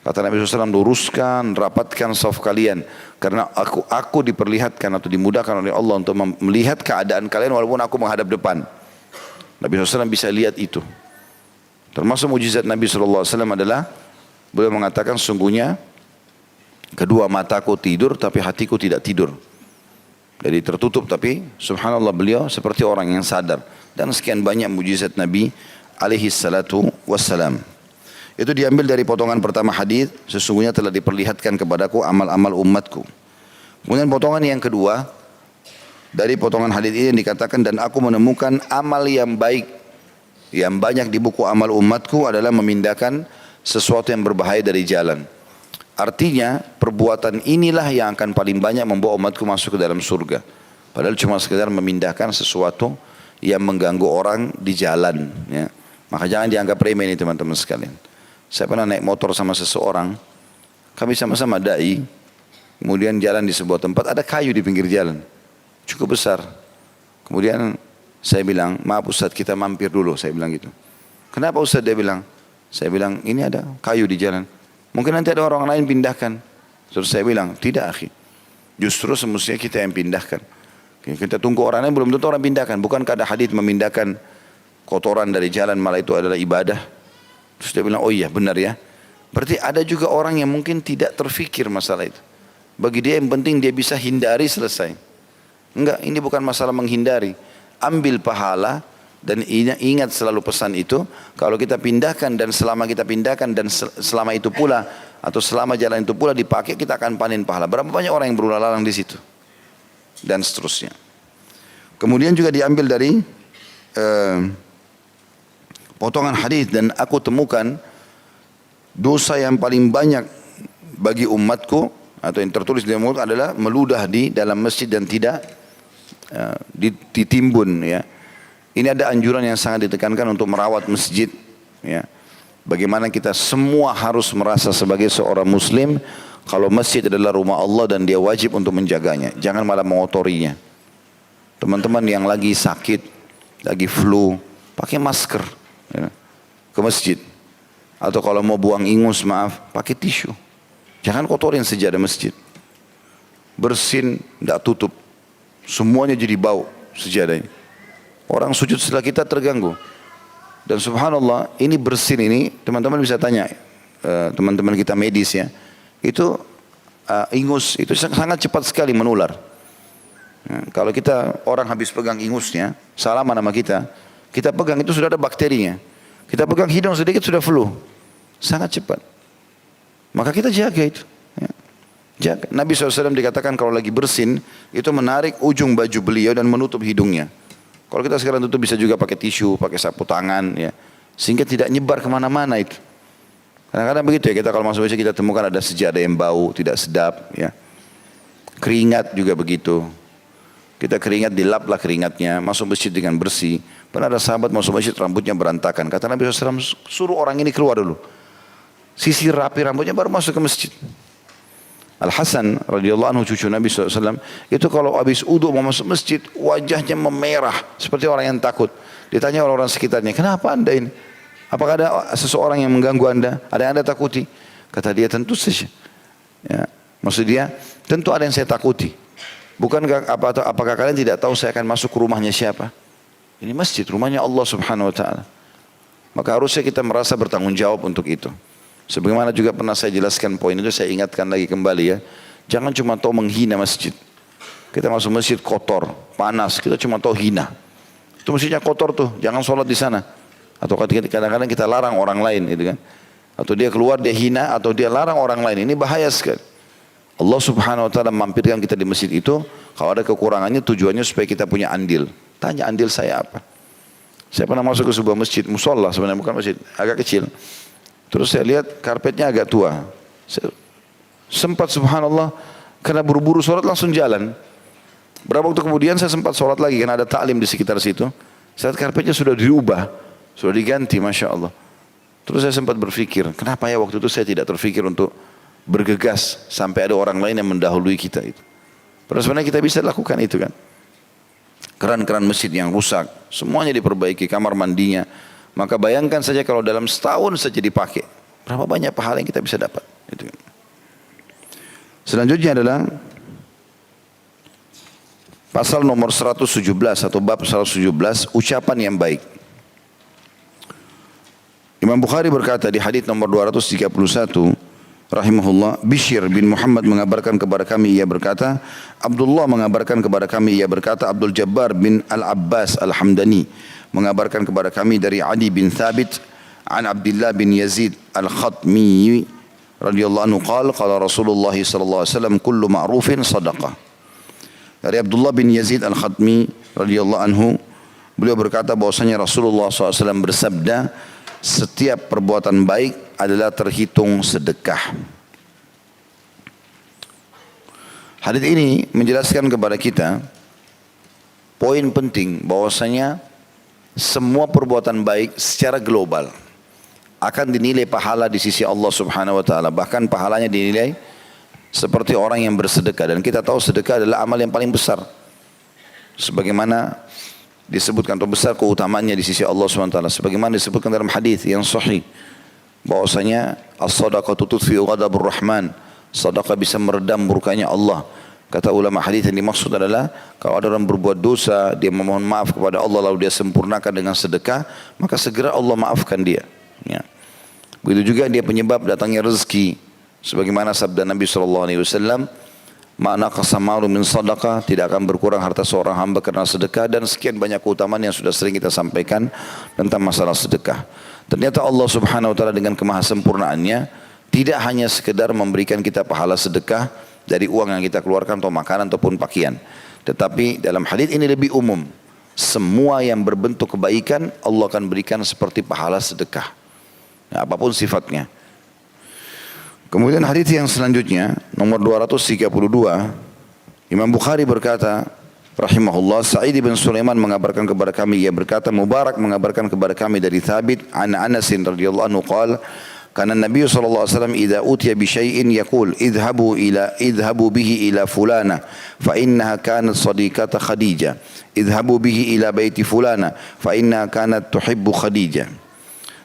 Speaker 1: Kata Nabi SAW, luruskan, rapatkan saf kalian. Karena aku diperlihatkan atau dimudahkan oleh Allah untuk melihat keadaan kalian walaupun aku menghadap depan. Nabi SAW bisa lihat itu. Termasuk mujizat Nabi SAW adalah beliau mengatakan, sungguhnya kedua mataku tidur tapi hatiku tidak tidur. Jadi tertutup, tapi subhanallah beliau seperti orang yang sadar. Dan sekian banyak mujizat Nabi alaihi salatu wassalam. Itu diambil dari potongan pertama hadis, sesungguhnya telah diperlihatkan kepadaku amal-amal umatku. Kemudian potongan yang kedua, dari potongan hadis ini dikatakan, dan aku menemukan amal yang baik, yang banyak di buku amal umatku adalah memindahkan sesuatu yang berbahaya dari jalan. Artinya perbuatan inilah yang akan paling banyak membawa umatku masuk ke dalam surga. Padahal cuma sekedar memindahkan sesuatu yang mengganggu orang di jalan. Ya. Maka jangan dianggap remeh ini teman-teman sekalian. Saya pernah naik motor sama seseorang, kami sama-sama dai, kemudian jalan di sebuah tempat, ada kayu di pinggir jalan, cukup besar. Kemudian saya bilang, maaf Ustaz, kita mampir dulu, saya bilang gitu. Kenapa Ustaz? Dia bilang, saya bilang ini ada kayu di jalan. Mungkin nanti ada orang lain pindahkan. Terus saya bilang, tidak akhi. Justru semestinya kita yang pindahkan. Kita tunggu orang lain, belum tentu orang pindahkan. Bukankah ada hadis memindahkan kotoran dari jalan malah itu adalah ibadah? Terus dia bilang, oh iya benar ya. Berarti ada juga orang yang mungkin tidak terfikir masalah itu. Bagi dia yang penting dia bisa hindari, selesai. Enggak, ini bukan masalah menghindari. Ambil pahala. Dan ingat selalu pesan itu, kalau kita pindahkan dan selama kita pindahkan dan selama itu pula atau selama jalan itu pula dipakai, kita akan panen pahala. Berapa banyak orang yang berulang lalang di situ dan seterusnya. Kemudian juga diambil dari potongan hadis, dan aku temukan dosa yang paling banyak bagi umatku atau yang tertulis di mulut adalah meludah di dalam masjid dan tidak ditimbun, ya. Ini ada anjuran yang sangat ditekankan untuk merawat masjid, ya. Bagaimana kita semua harus merasa sebagai seorang muslim kalau masjid adalah rumah Allah dan dia wajib untuk menjaganya. Jangan malah mengotorinya. Teman-teman yang lagi sakit, lagi flu, pakai masker, ya, ke masjid. Atau kalau mau buang ingus, maaf, pakai tisu. Jangan kotorin sejadah masjid. Bersin, tidak tutup. Semuanya jadi bau sejadahnya. Orang sujud setelah kita terganggu. Dan subhanallah, ini bersin ini, teman-teman bisa tanya, teman-teman kita medis ya, itu ingus, itu sangat cepat sekali menular. Ya, kalau kita, orang habis pegang ingusnya, salaman sama kita pegang itu sudah ada bakterinya. Kita pegang hidung sedikit sudah flu. Sangat cepat. Maka kita jaga itu. Ya. Jaga. Nabi SAW dikatakan kalau lagi bersin, itu menarik ujung baju beliau dan menutup hidungnya. Kalau kita sekarang tutup bisa juga pakai tisu, pakai sapu tangan, ya, sehingga tidak nyebar kemana-mana itu. Kadang-kadang begitu ya, kita kalau masuk masjid kita temukan ada sejadah yang bau, tidak sedap, ya. Keringat juga begitu. Kita keringat, dilaplah keringatnya, masuk masjid dengan bersih. Pernah ada sahabat masuk masjid rambutnya berantakan. Kata Nabi SAW, suruh orang ini keluar dulu. Sisir rapi rambutnya baru masuk ke masjid. Al-Hasan radhiyallahu anhu cucu Nabi SAW itu kalau habis wudu mau masuk masjid wajahnya memerah seperti orang yang takut. Ditanya orang-orang sekitarnya, kenapa anda ini? Apakah ada seseorang yang mengganggu anda? Ada yang anda takuti? Kata dia, tentu saja. Ya, maksud dia, tentu ada yang saya takuti. Bukankah apakah kalian tidak tahu saya akan masuk ke rumahnya siapa? Ini masjid, rumahnya Allah Subhanahu Wa Taala. Maka harusnya kita merasa bertanggung jawab untuk itu. Sebagaimana juga pernah saya jelaskan poin itu, saya ingatkan lagi kembali ya. Jangan cuma tahu menghina masjid. Kita masuk masjid kotor, panas, kita cuma tahu hina. Itu masjidnya kotor tuh, jangan sholat di sana. Atau kadang-kadang kita larang orang lain gitu kan. Atau dia keluar dia hina, atau dia larang orang lain. Ini bahaya sekali. Allah Subhanahu Wa Taala memampirkan kita di masjid itu. Kalau ada kekurangannya tujuannya supaya kita punya andil. Tanya andil saya apa? Saya pernah masuk ke sebuah masjid, musola sebenarnya bukan masjid, agak kecil. Terus saya lihat karpetnya agak tua. Saya sempat subhanallah, karena buru-buru sholat langsung jalan. Berapa waktu kemudian saya sempat sholat lagi, karena ada taklim di sekitar situ. Saya lihat karpetnya sudah diubah, sudah diganti, Masya Allah. Terus saya sempat berpikir, kenapa ya waktu itu saya tidak terpikir untuk bergegas sampai ada orang lain yang mendahului kita itu. Padahal sebenarnya kita bisa lakukan itu kan. Keran-keran masjid yang rusak, semuanya diperbaiki, kamar mandinya. Maka bayangkan saja kalau dalam setahun saja dipakai, berapa banyak pahala yang kita bisa dapat. Itu. Selanjutnya adalah pasal nomor 117 atau bab 117, ucapan yang baik. Imam Bukhari berkata di hadits nomor 231, rahimahullah, Bishr bin Muhammad mengabarkan kepada kami, ia berkata, Abdullah mengabarkan kepada kami, ia berkata, Abdul Jabbar bin Al-Abbas Al-Hamdani mengabarkan kepada kami dari Adi bin Thabit an Abdullah bin Yazid Al-Khatmi radhiyallahu anhu qala Rasulullah sallallahu alaihi wasallam kullu ma'rufin sadaqah. Dari Abdullah bin Yazid Al-Khatmi radhiyallahu anhu, beliau berkata bahwasanya Rasulullah SAW bersabda, setiap perbuatan baik adalah terhitung sedekah. Hadis ini menjelaskan kepada kita poin penting bahwasanya semua perbuatan baik secara global akan dinilai pahala di sisi Allah Subhanahu wa taala. Bahkan pahalanya dinilai seperti orang yang bersedekah, dan kita tahu sedekah adalah amal yang paling besar. Sebagaimana disebutkan atau besar keutamaannya di sisi Allah Subhanahu wa taala, sebagaimana disebutkan dalam hadis yang sahih bahwasanya as-sadaqatu tudfi'u ghadabur rahman, sedekah bisa meredam murkanya Allah. Kata ulama hadis yang dimaksud adalah kalau ada orang berbuat dosa, dia memohon maaf kepada Allah lalu dia sempurnakan dengan sedekah, maka segera Allah maafkan dia. Ya. Begitu juga dia penyebab datangnya rezeki. Sebagaimana sabda Nabi SAW, makna qasamaru min sadaqah, tidak akan berkurang harta seorang hamba karena sedekah, dan sekian banyak keutamaan yang sudah sering kita sampaikan tentang masalah sedekah. Ternyata Allah Subhanahu wa taala dengan kemahasempurnaannya tidak hanya sekedar memberikan kita pahala sedekah dari uang yang kita keluarkan atau makanan ataupun pakaian, tetapi dalam hadis ini lebih umum. Semua yang berbentuk kebaikan Allah akan berikan seperti pahala sedekah, apapun sifatnya. Kemudian hadis yang selanjutnya nomor 232, Imam Bukhari berkata rahimahullah, Sa'id bin Sulaiman mengabarkan kepada kami, ia berkata, Mubarak mengabarkan kepada kami dari Thabit an Anas radhiyallahu anhu qala kana Nabi sallallahu alaihi wasallam idza utiya bi syai'in yaqul idhabu bihi ila fulana fa innaha kanat sadiqata Khadijah, idhabu bihi ila baiti fulana fa innaha kanat tuhibbu Khadijah.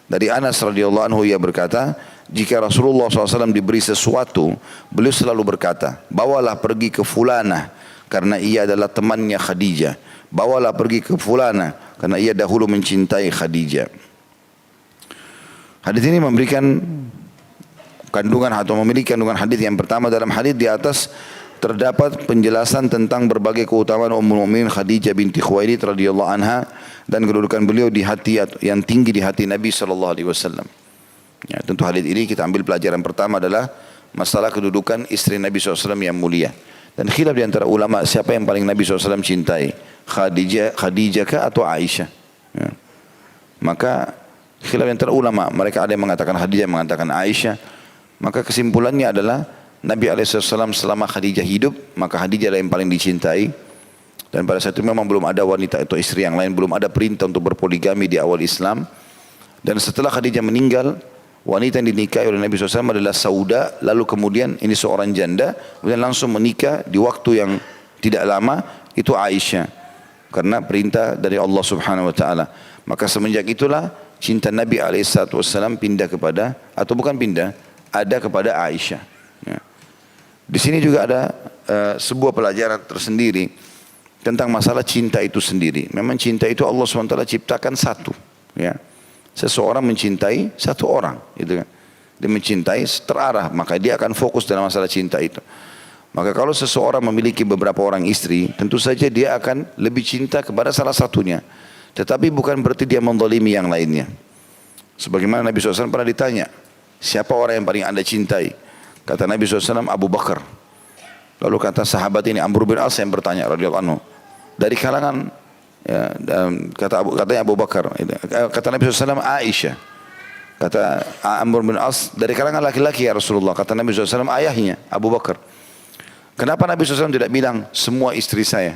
Speaker 1: Dari Anas radhiyallahu anhu ia berkata, jika Rasulullah SAW diberi sesuatu, beliau selalu berkata, bawalah pergi ke fulana karena ia adalah temannya Khadijah. Bawalah pergi ke fulana karena ia dahulu mencintai Khadijah. Hadis ini memberikan kandungan atau memiliki kandungan hadis yang pertama. Dalam hadis di atas terdapat penjelasan tentang berbagai keutamaan Ummul Mukminin Khadijah binti Khuwailid radhiyallahu anha dan kedudukan beliau di hati yang tinggi di hati Nabi sallallahu alaihi wasallam. Ya, tentu hadis ini kita ambil pelajaran pertama adalah masalah kedudukan istri Nabi SAW yang mulia. Dan khilaf di antara ulama siapa yang paling Nabi SAW cintai, Khadijah kah atau Aisyah? Ya. Maka khilaf di antara ulama, mereka ada yang mengatakan Khadijah, mengatakan Aisyah. Maka kesimpulannya adalah Nabi SAW selama Khadijah hidup, maka Khadijah adalah yang paling dicintai. Dan pada saat itu memang belum ada wanita atau istri yang lain, belum ada perintah untuk berpoligami di awal Islam. Dan setelah Khadijah meninggal, wanita yang dinikahi oleh Nabi SAW adalah Sauda, lalu kemudian ini seorang janda, kemudian langsung menikah di waktu yang tidak lama, itu Aisyah. Karena perintah dari Allah Subhanahu Wa Taala. Maka semenjak itulah cinta Nabi SAW pindah kepada, atau bukan pindah, ada kepada Aisyah. Ya. Di sini juga ada sebuah pelajaran tersendiri tentang masalah cinta itu sendiri. Memang cinta itu Allah SWT ciptakan satu. Ya. Seseorang mencintai satu orang, gitu kan. Dia mencintai terarah, maka dia akan fokus dalam masalah cinta itu. Maka kalau seseorang memiliki beberapa orang istri, tentu saja dia akan lebih cinta kepada salah satunya. Tetapi bukan berarti dia menzalimi yang lainnya. Sebagaimana Nabi SAW pernah ditanya, siapa orang yang paling anda cintai? Kata Nabi SAW, Abu Bakar. Lalu kata sahabat ini, Amr bin As yang bertanya, radhiyallahu anhu, dari kalangan, ya, katanya Abu Bakar. Kata Nabi SAW, Aisyah. Kata Amr bin As, dari kalangan laki-laki ya Rasulullah. Kata Nabi SAW, ayahnya Abu Bakar. Kenapa Nabi SAW tidak bilang semua istri saya?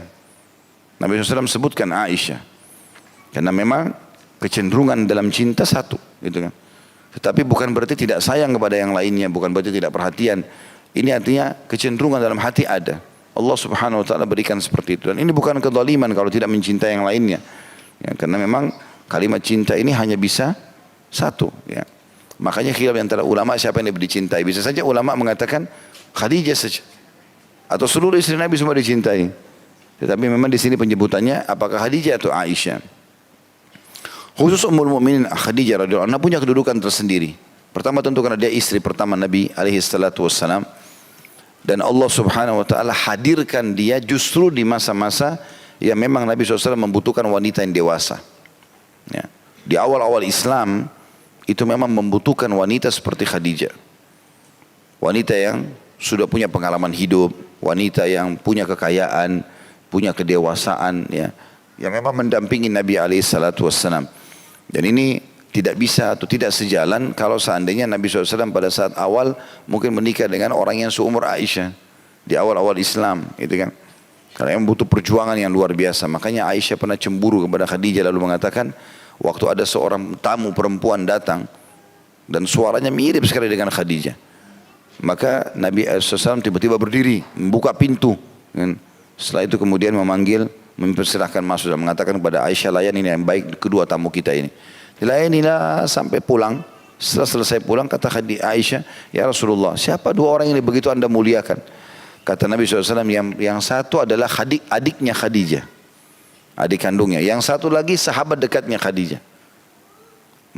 Speaker 1: Nabi SAW sebutkan Aisyah. Karena memang kecenderungan dalam cinta satu, gitu kan. Tetapi bukan berarti tidak sayang kepada yang lainnya, bukan berarti tidak perhatian. Ini artinya kecenderungan dalam hati ada. Allah Subhanahu Wa Taala berikan seperti itu. Dan ini bukan kezaliman kalau tidak mencintai yang lainnya. Ya, karena memang kalimat cinta ini hanya bisa satu. Ya. Makanya khilaf antara ulama siapa yang lebih dicintai. Bisa saja ulama mengatakan Khadijah saja, atau seluruh istri Nabi semua dicintai. Tetapi memang di sini penyebutannya apakah Khadijah atau Aisyah. Khusus Ummul Mukminin Khadijah radhiyallahu anha punya kedudukan tersendiri. Pertama tentu karena dia istri pertama Nabi alaihi salatu wassalam. Dan Allah subhanahu wa ta'ala hadirkan dia justru di masa-masa yang memang Nabi SAW membutuhkan wanita yang dewasa. Ya. Di awal-awal Islam itu memang membutuhkan wanita seperti Khadijah. Wanita yang sudah punya pengalaman hidup, wanita yang punya kekayaan, punya kedewasaan, ya, yang memang mendampingi Nabi SAW. Dan ini tidak bisa atau tidak sejalan kalau seandainya Nabi SAW pada saat awal mungkin menikah dengan orang yang seumur Aisyah di awal-awal Islam, gitu kan? Karena yang butuh perjuangan yang luar biasa. Makanya Aisyah pernah cemburu kepada Khadijah lalu mengatakan, waktu ada seorang tamu perempuan datang dan suaranya mirip sekali dengan Khadijah, maka Nabi SAW tiba-tiba berdiri membuka pintu. Setelah itu kemudian memanggil, mempersilahkan masuk dan mengatakan kepada Aisyah, layan ini yang baik kedua tamu kita ini. Dilayanilah sampai pulang. Setelah selesai pulang kata Aisyah, ya Rasulullah, siapa dua orang ini begitu anda muliakan? Kata Nabi SAW, yang satu adalah adiknya Khadijah, adik kandungnya. Yang satu lagi sahabat dekatnya Khadijah.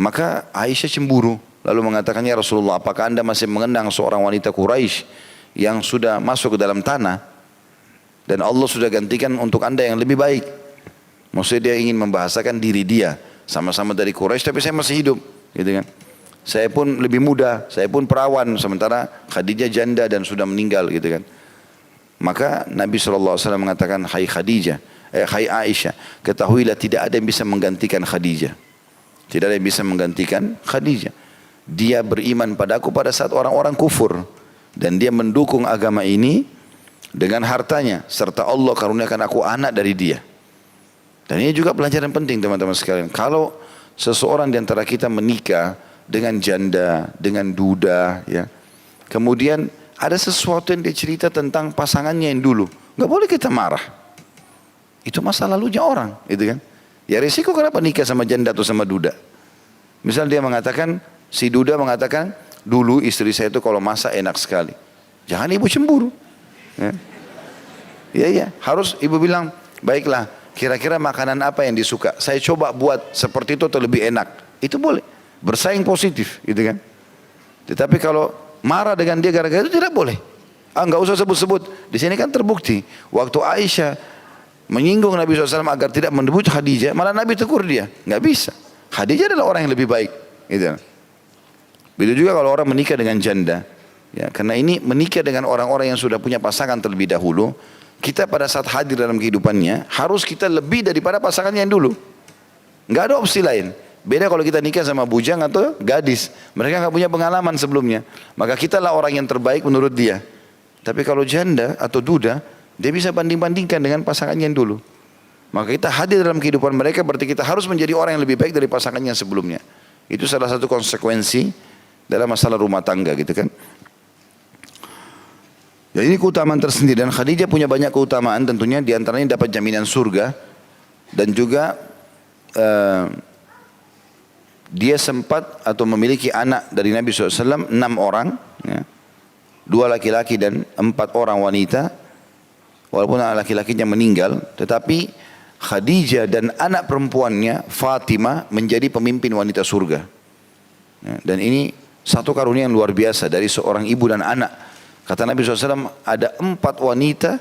Speaker 1: Maka Aisyah cemburu. Lalu mengatakan, ya Rasulullah, apakah anda masih mengenang seorang wanita Quraisy yang sudah masuk ke dalam tanah dan Allah sudah gantikan untuk anda yang lebih baik? Maksudnya dia ingin membahasakan diri dia. Sama-sama dari Quraisy tapi saya masih hidup, gitu kan? Saya pun lebih muda, saya pun perawan, sementara Khadijah janda dan sudah meninggal, gitu kan? Maka Nabi SAW mengatakan, hai Khadijah, hai Aisyah, ketahuilah tidak ada yang bisa menggantikan Khadijah. Tidak ada yang bisa menggantikan Khadijah. Dia beriman padaku pada saat orang-orang kufur dan dia mendukung agama ini dengan hartanya, serta Allah karuniakan aku anak dari dia. Dan ini juga pelajaran penting teman-teman sekalian. Kalau seseorang di antara kita menikah dengan janda, dengan duda, ya, kemudian ada sesuatu yang dia cerita tentang pasangannya yang dulu, nggak boleh kita marah. Itu masa lalunya orang, gitu kan? Ya risiko kenapa nikah sama janda atau sama duda? Misal dia mengatakan, si duda mengatakan, dulu istri saya itu kalau masak enak sekali. Jangan ibu cemburu. Ya, harus ibu bilang, baiklah. Kira-kira makanan apa yang disuka? Saya coba buat seperti itu atau lebih enak. Itu boleh. Bersaing positif, gitu kan? Tetapi kalau marah dengan dia gara-gara itu tidak boleh. Enggak usah sebut-sebut. Di sini kan terbukti. Waktu Aisyah menyinggung Nabi SAW agar tidak menyebut Khadijah, malah Nabi tegur dia. Enggak bisa. Khadijah adalah orang yang lebih baik. Gitu. Begitu juga kalau orang menikah dengan janda. Ya, karena ini menikah dengan orang-orang yang sudah punya pasangan terlebih dahulu. Kita pada saat hadir dalam kehidupannya harus kita lebih daripada pasangannya yang dulu. Nggak ada opsi lain. Beda kalau kita nikah sama bujang atau gadis, mereka nggak punya pengalaman sebelumnya. Maka kita lah orang yang terbaik menurut dia. Tapi kalau janda atau duda, dia bisa banding-bandingkan dengan pasangannya yang dulu. Maka kita hadir dalam kehidupan mereka berarti kita harus menjadi orang yang lebih baik dari pasangannya sebelumnya. Itu salah satu konsekuensi dalam masalah rumah tangga, gitu kan. Ya, ini keutamaan tersendiri dan Khadijah punya banyak keutamaan tentunya, diantaranya dapat jaminan surga dan juga dia sempat atau memiliki anak dari Nabi SAW 6 orang, ya, 2 laki-laki dan 4 orang wanita, walaupun anak laki-lakinya meninggal, tetapi Khadijah dan anak perempuannya Fatimah menjadi pemimpin wanita surga, ya, dan ini satu karunia yang luar biasa dari seorang ibu dan anak. Kata Nabi SAW, ada 4 wanita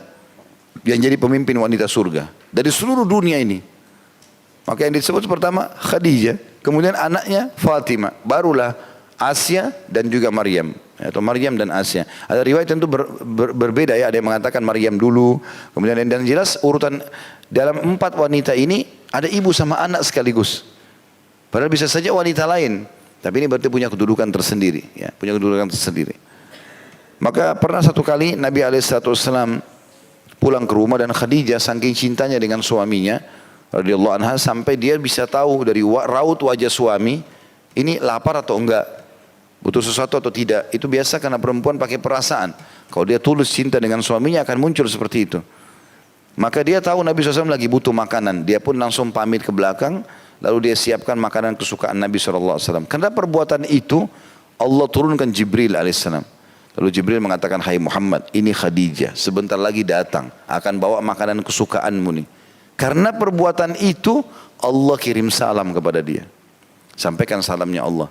Speaker 1: yang jadi pemimpin wanita surga dari seluruh dunia ini. Maka yang disebut pertama Khadijah, kemudian anaknya Fatimah, barulah Asya dan juga Maryam, atau Maryam dan Asya. Ada riwayat tentu berbeda ya, ada yang mengatakan Maryam dulu, kemudian dan jelas urutan dalam 4 wanita ini ada ibu sama anak sekaligus. Padahal bisa saja wanita lain, tapi ini berarti punya kedudukan tersendiri, ya, punya kedudukan tersendiri. Maka pernah satu kali Nabi SAW pulang ke rumah dan Khadijah saking cintanya dengan suaminya radhiyallahu anha sampai dia bisa tahu dari raut wajah suami ini lapar atau enggak, butuh sesuatu atau tidak. Itu biasa karena perempuan pakai perasaan. Kalau dia tulus cinta dengan suaminya akan muncul seperti itu. Maka dia tahu Nabi SAW lagi butuh makanan. Dia pun langsung pamit ke belakang lalu dia siapkan makanan kesukaan Nabi SAW. Karena perbuatan itu Allah turunkan Jibril alaihissalam. Lalu Jibril mengatakan, hai Muhammad, ini Khadijah sebentar lagi datang akan bawa makanan kesukaanmu nih. Karena perbuatan itu Allah kirim salam kepada dia. Sampaikan salamnya Allah.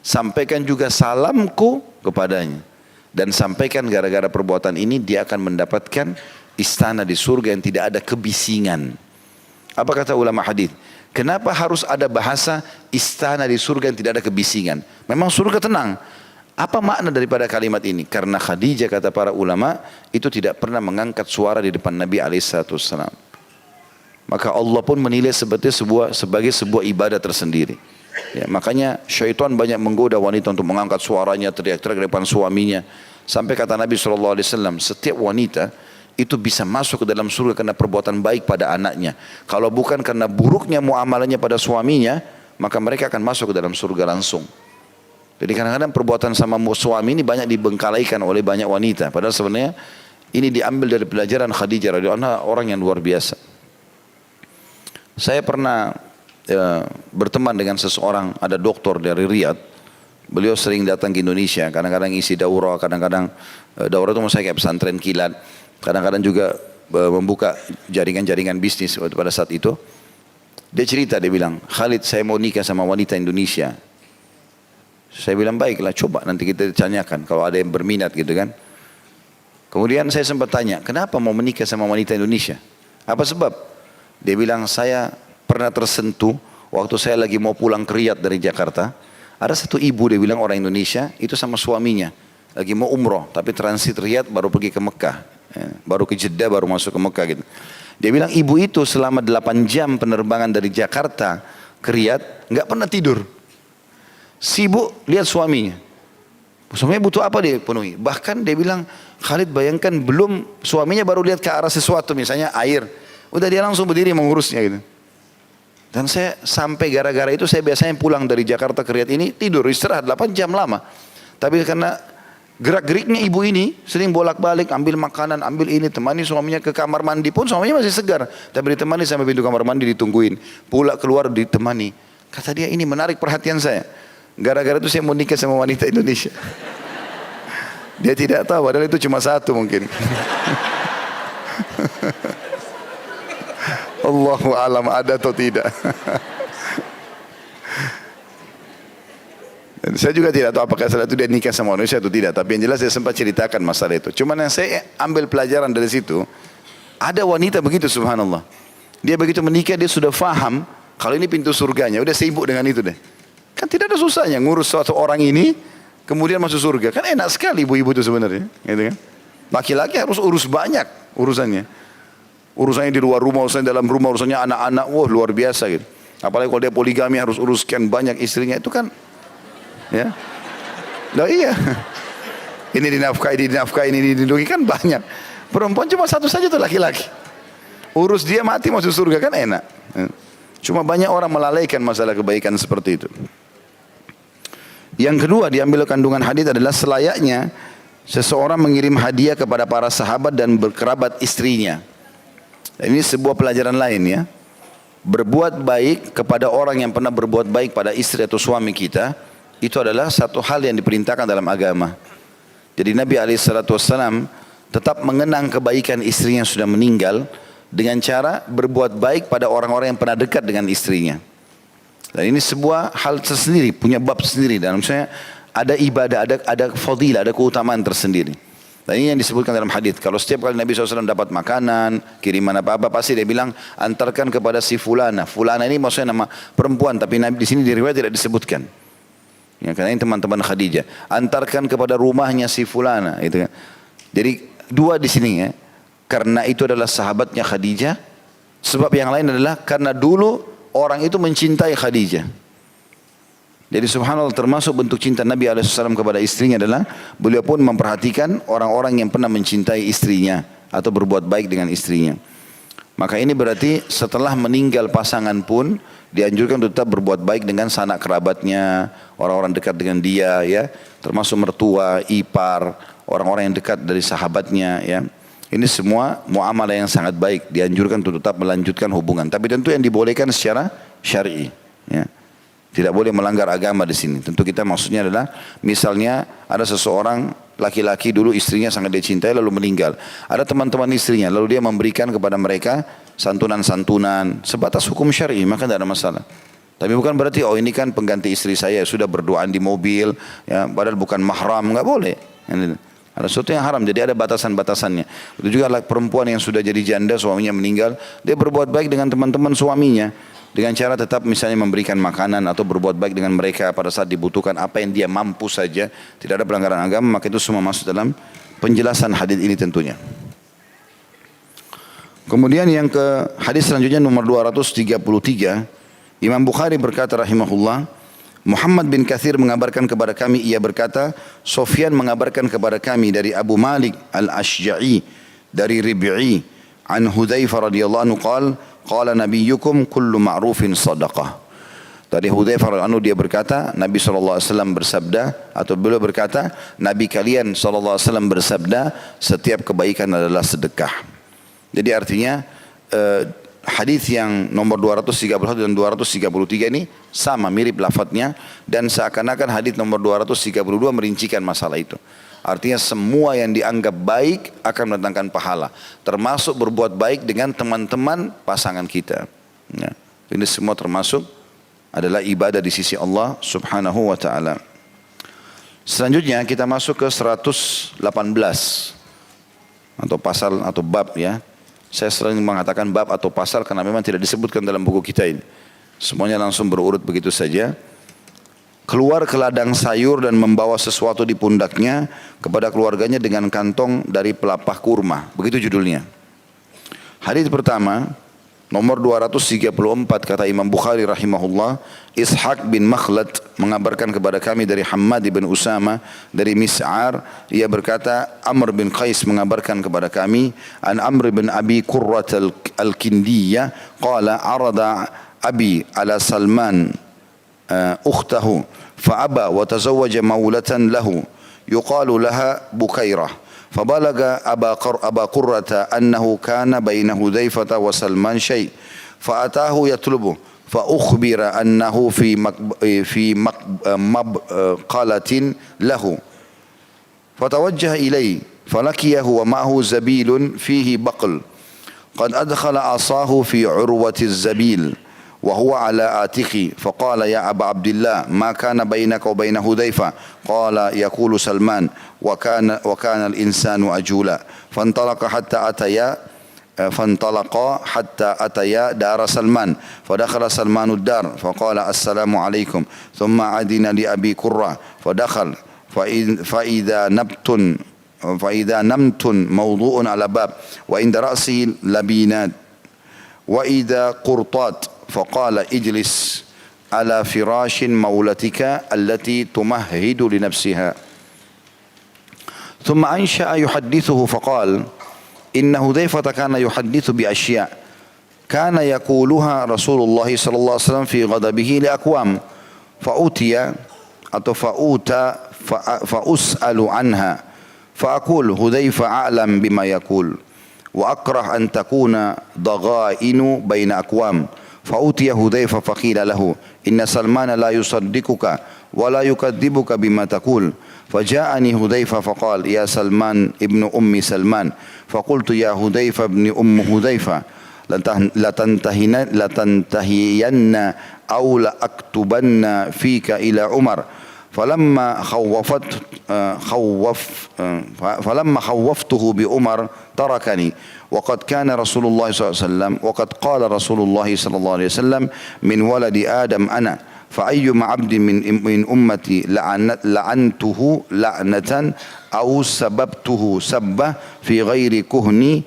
Speaker 1: sampaikan juga salamku kepadanya. Dan sampaikan gara-gara perbuatan ini dia akan mendapatkan istana di surga yang tidak ada kebisingan. Apa kata ulama hadis? Kenapa harus ada bahasa istana di surga yang tidak ada kebisingan? Memang surga tenang. Apa makna daripada kalimat ini? Karena Khadijah kata para ulama itu tidak pernah mengangkat suara di depan Nabi SAW. Maka Allah pun menilai sebagai sebuah ibadah tersendiri. Ya, makanya syaitan banyak menggoda wanita untuk mengangkat suaranya, teriak-teriak di depan suaminya. Sampai kata Nabi SAW, setiap wanita itu bisa masuk ke dalam surga karena perbuatan baik pada anaknya. Kalau bukan karena buruknya muamalahnya pada suaminya, maka mereka akan masuk ke dalam surga langsung. Jadi kadang-kadang perbuatan sama suami ini banyak dibengkalaikan oleh banyak wanita. Padahal sebenarnya ini diambil dari pelajaran Khadijah radhiyallahu anha, orang yang luar biasa. Saya pernah berteman dengan seseorang, ada dokter dari Riyadh. Beliau sering datang ke Indonesia, kadang-kadang isi daurah, kadang-kadang daurah itu maksudnya kayak pesantren kilat. Kadang-kadang juga membuka jaringan-jaringan bisnis pada saat itu. Dia cerita, dia bilang, Khalid saya mau nikah sama wanita Indonesia. Saya bilang baiklah, coba nanti kita tanyakan kalau ada yang berminat gitu kan. Kemudian saya sempat tanya, kenapa mau menikah sama wanita Indonesia? Apa sebab? Dia bilang, saya pernah tersentuh waktu saya lagi mau pulang ke Riyadh dari Jakarta. Ada satu ibu, dia bilang orang Indonesia, itu sama suaminya. Lagi mau umroh, tapi transit Riyadh baru pergi ke Mekah. Baru ke Jeddah, baru masuk ke Mekah gitu. Dia bilang ibu itu selama 8 jam penerbangan dari Jakarta ke Riyadh, nggak pernah tidur. Sibuk lihat suaminya. Suaminya butuh apa dia penuhi. Bahkan dia bilang, Khalid bayangkan belum suaminya baru lihat ke arah sesuatu, misalnya air. Udah dia langsung berdiri mengurusnya gitu. Dan saya sampai gara-gara itu saya biasanya pulang dari Jakarta ke Riyadh ini tidur, istirahat 8 jam lama. Tapi karena gerak-geriknya ibu ini sering bolak-balik ambil makanan, ambil ini, temani suaminya ke kamar mandi pun suaminya masih segar. Tapi ditemani sampai pintu kamar mandi ditungguin. Pulang keluar ditemani. Kata dia ini menarik perhatian saya. Gara-gara itu saya mau nikah sama wanita Indonesia. Dia tidak tahu padahal itu cuma satu mungkin. Allahu alam ada atau tidak. Dan saya juga tidak tahu apakah saat itu dia nikah sama manusia atau tidak. Tapi yang jelas saya sempat ceritakan masalah itu. Cuma yang saya ambil pelajaran dari situ, ada wanita begitu subhanallah. Dia begitu menikah dia sudah faham kalau ini pintu surganya. Udah sibuk dengan itu deh. Kan tidak ada susahnya ngurus suatu orang ini kemudian masuk surga. Kan enak sekali ibu-ibu itu sebenarnya. Gitu kan? Laki-laki harus urus banyak urusannya. Urusannya di luar rumah, urusannya dalam rumah, urusannya anak-anak, wah luar biasa gitu. Apalagi kalau dia poligami harus uruskan banyak istrinya itu kan, ya. Nah iya. Ini dinafkahi, ini dilindungi kan banyak. Perempuan cuma satu saja tuh laki-laki. Urus dia mati masuk surga kan enak. Cuma banyak orang melalaikan masalah kebaikan seperti itu. Yang kedua diambil kandungan hadis adalah selayaknya seseorang mengirim hadiah kepada para sahabat dan berkerabat istrinya. Dan ini sebuah pelajaran lain ya. Berbuat baik kepada orang yang pernah berbuat baik pada istri atau suami kita, itu adalah satu hal yang diperintahkan dalam agama. Jadi Nabi SAW tetap mengenang kebaikan istrinya yang sudah meninggal dengan cara berbuat baik pada orang-orang yang pernah dekat dengan istrinya. Dan ini sebuah hal tersendiri, punya bab sendiri. Dan misalnya ada ibadah, ada fadilah, ada keutamaan tersendiri. Dan ini yang disebutkan dalam hadis. Kalau setiap kali Nabi SAW dapat makanan, kiriman apa-apa, pasti dia bilang antarkan kepada si fulana. Fulana ini maksudnya nama perempuan, tapi Nabi di sini di riwayat tidak disebutkan. Ya, karena ini teman-teman Khadijah. Antarkan kepada rumahnya si fulana. Gitu kan. Jadi dua di sini ya. Karena itu adalah sahabatnya Khadijah. Sebab yang lain adalah karena dulu orang itu mencintai Khadijah. Jadi subhanallah termasuk bentuk cinta Nabi SAW kepada istrinya adalah beliau pun memperhatikan orang-orang yang pernah mencintai istrinya atau berbuat baik dengan istrinya. Maka ini berarti setelah meninggal pasangan pun dianjurkan untuk tetap berbuat baik dengan sanak kerabatnya, orang-orang dekat dengan dia ya, termasuk mertua, ipar, orang-orang yang dekat dari sahabatnya ya. Ini semua muamalah yang sangat baik, dianjurkan untuk tetap melanjutkan hubungan. Tapi tentu yang dibolehkan secara syar'i. Ya. Tidak boleh melanggar agama di sini. Tentu kita maksudnya adalah, misalnya ada seseorang laki-laki dulu istrinya sangat dia cintai lalu meninggal. Ada teman-teman istrinya, lalu dia memberikan kepada mereka santunan-santunan sebatas hukum syar'i, maka tidak ada masalah. Tapi bukan berarti oh ini kan pengganti istri saya sudah berduaan di mobil, ya, padahal bukan mahram, nggak boleh. Ada sesuatu yang haram, jadi ada batasan-batasannya. Itu juga perempuan yang sudah jadi janda, suaminya meninggal, dia berbuat baik dengan teman-teman suaminya dengan cara tetap misalnya memberikan makanan atau berbuat baik dengan mereka pada saat dibutuhkan apa yang dia mampu saja, tidak ada pelanggaran agama, maka itu semua masuk dalam penjelasan hadis ini tentunya. Kemudian yang ke hadis selanjutnya nomor 233. Imam Bukhari berkata rahimahullah, Muhammad bin Katsir mengabarkan kepada kami, ia berkata, Sufyan mengabarkan kepada kami dari Abu Malik al-Ashja'i, dari Rib'i, an Hudzaifah radhiyallahu anhu qala nabiyyukum kullu ma'rufin sadaqah. Dari Hudzaifah radhiyallahu anhu dia berkata, Nabi SAW bersabda, atau beliau berkata, Nabi kalian SAW bersabda, setiap kebaikan adalah sedekah. Jadi artinya, hadis yang nomor 231 dan 233 ini sama mirip lafadznya dan seakan-akan hadis nomor 232 merincikan masalah itu. Artinya semua yang dianggap baik akan mendatangkan pahala, termasuk berbuat baik dengan teman-teman pasangan kita. Ya. Ini semua termasuk adalah ibadah di sisi Allah Subhanahu wa taala. Selanjutnya kita masuk ke 118 atau pasal atau bab ya. Saya sering mengatakan bab atau pasal karena memang tidak disebutkan dalam buku kita ini. Semuanya langsung berurut begitu saja. Keluar ke ladang sayur dan membawa sesuatu di pundaknya kepada keluarganya dengan kantong dari pelepah kurma. Begitu judulnya. Hadis pertama, nomor 234 kata Imam Bukhari rahimahullah, Ishaq bin Makhlad mengabarkan kepada kami dari Hammad bin Usama dari Mis'ar, ia berkata Amr bin Qais mengabarkan kepada kami an Amr bin Abi Qurrat al-Kindiyah qala arada abi ala Salman ukhtahu fa'aba wa tazawwaja mawlatan lahu yuqalu laha Bukairah فبلغ أبا قرة أنه كان بين حذيفة وسلمان شيء فأتاه يطلبه فأخبر أنه في مبقلة له فتوجه إليه فلقيه ومعه زبيل فيه بقل قد أدخل عصاه في عروة الزبيل وهو على آتقي فقال يا أبا عبد الله ما كان بينك وبين حذيفة قال يقول سلمان وكان الإنسان أجولا فانطلقا حتى أتيا دار سلمان فدخل سلمان الدار فقال السلام عليكم ثم أذن لأبي قرة فدخل فإذا نمت موضوع على باب وعند رأسه لبينات وإذا قرطات فقال اجلس على فراش مولتك التي تمهد لنفسها ثم أنشأ يحدثه فقال إن حذيفة كان يحدث بأشياء كان يقولها رسول الله صلى الله عليه وسلم في غضبه لأقوام فأسأل عنها فأقول حذيفة أعلم بما يقول وأكره أن تكون ضغائن بين أقوام فأوتي حذيفة فقيل له إن سلمان لا يصدقك ولا يكذبك بما تقول فجاءني حذيفة فقال يا سلمان ابن أم سلمان فقلت يا حذيفة ابن أم حذيفة لتنتهين أو لأكتبن فيك إلى عمر فلما خوفته بعمر تركني وقد كان رسول الله صلى الله عليه وسلم وقد قال رسول الله صلى الله عليه وسلم من ولد آدم أنا فأيما عبد من أمتي لعنته لعنة أو سببته سبة في غير كهني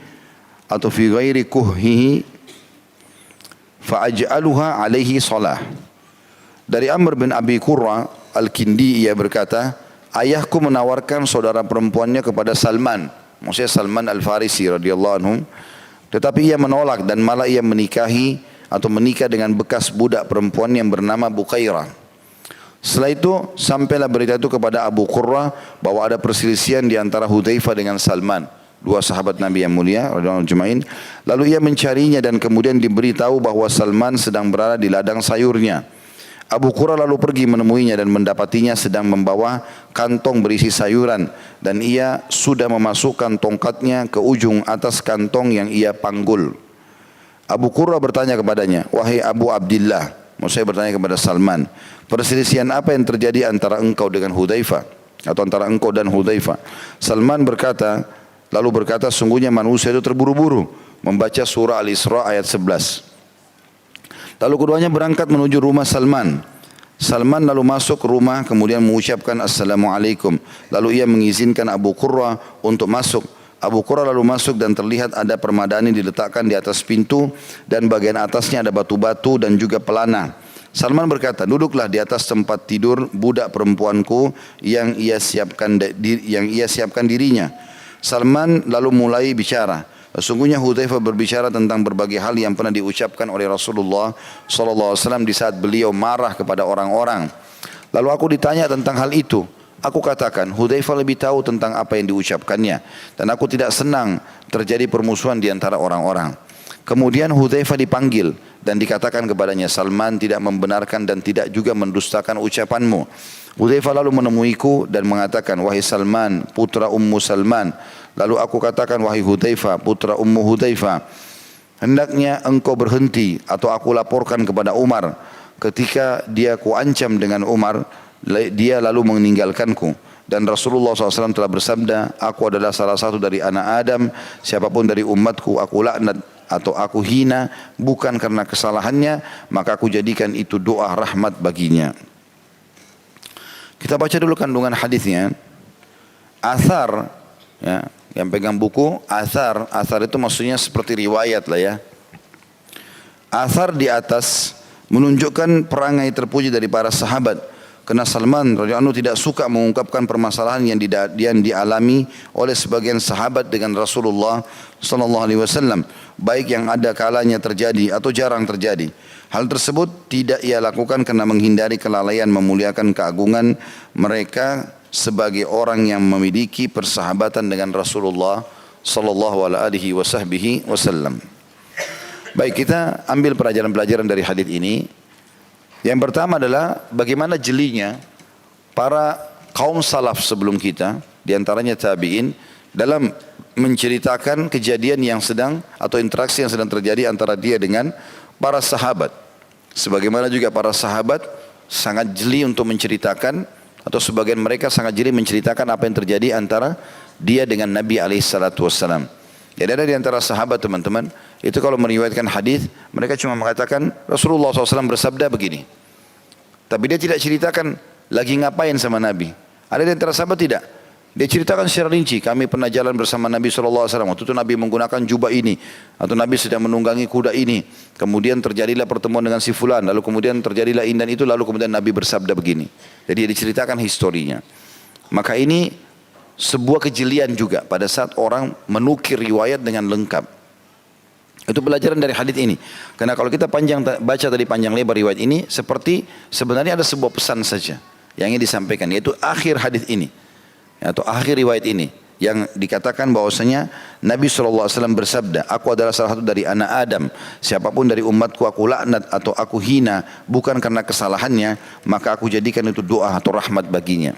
Speaker 1: أو في غير كهه فأجعلها عليه صلاة. Dari Amr bin Abi Qurra al-Kindi ia berkata, ayahku menawarkan saudara perempuannya kepada Salman, maksudnya Salman al-Farisi radhiyallahu anhu, tetapi ia menolak dan malah ia menikahi atau menikah dengan bekas budak perempuan yang bernama Bukairah. Setelah itu sampailah berita itu kepada Abu Qurrah bahwa ada perselisihan di antara Hudzaifah dengan Salman, dua sahabat Nabi yang mulia radhiyallahu anhum. Lalu ia mencarinya dan kemudian diberitahu bahwa Salman sedang berada di ladang sayurnya. Abu Qurrah lalu pergi menemuinya dan mendapatinya sedang membawa kantong berisi sayuran dan ia sudah memasukkan tongkatnya ke ujung atas kantong yang ia panggul. Abu Qurrah bertanya kepadanya, wahai Abu Abdillah, Maksud saya bertanya kepada Salman, perselisihan apa yang terjadi antara engkau dengan Hudzaifah atau antara engkau dan Hudzaifah? Salman lalu berkata, sungguhnya manusia itu terburu-buru membaca surah Al-Isra ayat 11. Lalu keduanya berangkat menuju rumah Salman. Salman lalu masuk ke rumah kemudian mengucapkan Assalamualaikum. Lalu ia mengizinkan Abu Qurrah untuk masuk. Abu Qurrah lalu masuk dan terlihat ada permadani diletakkan di atas pintu dan bagian atasnya ada batu-batu dan juga pelana. Salman berkata, duduklah di atas tempat tidur budak perempuanku yang ia siapkan dirinya. Salman lalu mulai bicara. Sesungguhnya Hudzaifah berbicara tentang berbagai hal yang pernah diucapkan oleh Rasulullah SAW di saat beliau marah kepada orang-orang. Lalu aku ditanya tentang hal itu. Aku katakan, Hudzaifah lebih tahu tentang apa yang diucapkannya. Dan aku tidak senang terjadi permusuhan di antara orang-orang. Kemudian Hudzaifah dipanggil dan dikatakan kepadanya, Salman tidak membenarkan dan tidak juga mendustakan ucapanmu. Hudzaifah lalu menemuiku dan mengatakan, wahai Salman, putra Ummu Salman. Lalu aku katakan, wahai Hudzaifah, putra Ummu Hudzaifah, hendaknya engkau berhenti atau aku laporkan kepada Umar. Ketika dia kuancam dengan Umar, dia lalu meninggalkanku. Dan Rasulullah SAW telah bersabda, aku adalah salah satu dari anak Adam, siapapun dari umatku aku laknat atau aku hina, bukan karena kesalahannya, maka aku jadikan itu doa rahmat baginya. Kita baca dulu kandungan hadisnya. Athar, ya, yang pegang buku, athar itu maksudnya seperti riwayat lah ya. Athar di atas menunjukkan perangai terpuji dari para sahabat. Karena Salman radhiyallahu anhu tidak suka mengungkapkan permasalahan yang dialami oleh sebagian sahabat dengan Rasulullah sallallahu alaihi wasallam, baik yang ada kalanya terjadi atau jarang terjadi. Hal tersebut tidak ia lakukan karena menghindari kelalaian memuliakan keagungan mereka sebagai orang yang memiliki persahabatan dengan Rasulullah sallallahu alaihi wasallam. Baik, kita ambil pelajaran-pelajaran dari hadis ini. Yang pertama adalah bagaimana jelinya para kaum salaf sebelum kita, diantaranya tabi'in, dalam menceritakan kejadian yang sedang atau interaksi yang sedang terjadi antara dia dengan para sahabat. Sebagaimana juga para sahabat sangat jeli untuk menceritakan, atau sebagian mereka sangat jeli menceritakan apa yang terjadi antara dia dengan Nabi SAW. Jadi ada di antara sahabat teman-teman, itu kalau meriwayatkan hadis, mereka cuma mengatakan Rasulullah SAW bersabda begini. Tapi dia tidak ceritakan lagi ngapain sama Nabi. Ada di antara sahabat tidak. Dia ceritakan secara rinci, kami pernah jalan bersama Nabi SAW. Waktu itu Nabi menggunakan jubah ini. Atau Nabi sedang menunggangi kuda ini. Kemudian terjadilah pertemuan dengan si fulan. Lalu kemudian terjadilah ini dan itu. Lalu kemudian Nabi bersabda begini. Jadi dia diceritakan historinya. Maka ini sebuah kejelian juga pada saat orang menukir riwayat dengan lengkap. Itu pelajaran dari hadis ini. Karena kalau kita baca tadi panjang lebar riwayat ini, seperti sebenarnya ada sebuah pesan saja yang ingin disampaikan, yaitu akhir hadis ini atau akhir riwayat ini yang dikatakan bahwasanya Nabi SAW bersabda, aku adalah salah satu dari anak Adam, siapapun dari umatku aku laknat atau aku hina, bukan karena kesalahannya, maka aku jadikan itu doa atau rahmat baginya.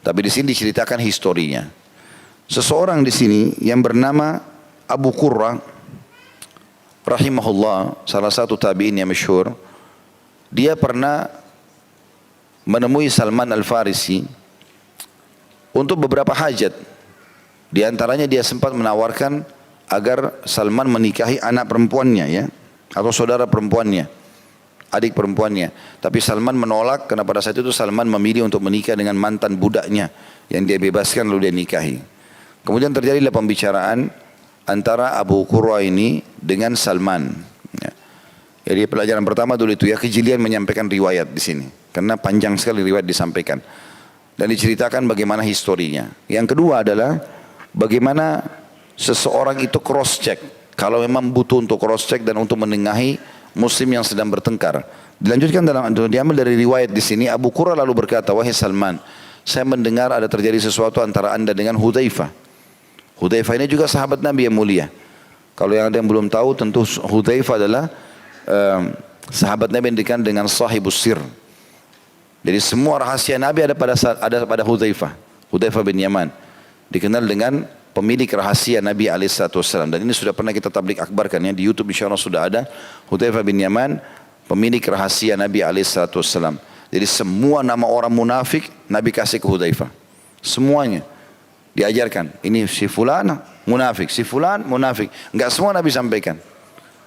Speaker 1: Tapi di sini diceritakan historinya. Seseorang di sini yang bernama Abu Qurrah rahimahullah, salah satu tabi'in yang masyhur, dia pernah menemui Salman Al-Farisi untuk beberapa hajat. Di antaranya dia sempat menawarkan agar Salman menikahi anak perempuannya, ya, atau saudara perempuannya, adik perempuannya. Tapi Salman menolak karena pada saat itu Salman memilih untuk menikah dengan mantan budaknya yang dia bebaskan lalu dia nikahi. Kemudian terjadilah pembicaraan antara Abu Qurrah ini dengan Salman. Ya. Jadi pelajaran pertama dulu itu ya, kejelian menyampaikan riwayat di sini. Karena panjang sekali riwayat disampaikan. Dan diceritakan bagaimana historinya. Yang kedua adalah bagaimana seseorang itu cross check. Kalau memang butuh untuk cross check dan untuk menengahi Muslim yang sedang bertengkar. Dilanjutkan diambil dari riwayat di sini. Abu Qurrah lalu berkata, wahai Salman, saya mendengar ada terjadi sesuatu antara anda dengan Hudzaifah. Hudzaifah ini juga sahabat Nabi yang mulia. Kalau yang ada yang belum tahu, tentu Hudzaifah adalah sahabat Nabi yang dikenal dengan sahibus sir. Jadi semua rahasia Nabi ada pada Hudzaifah. Hudzaifah bin Yaman dikenal dengan pemilik rahasia Nabi SAW. Dan ini sudah pernah kita tablik akbarkan ya, di YouTube insyaAllah sudah ada. Hudzaifah bin Yaman pemilik rahasia Nabi SAW. Jadi semua nama orang munafik Nabi kasih ke Hudzaifah. Semuanya diajarkan. Ini si fulan munafik, si fulan munafik. Enggak semua Nabi sampaikan.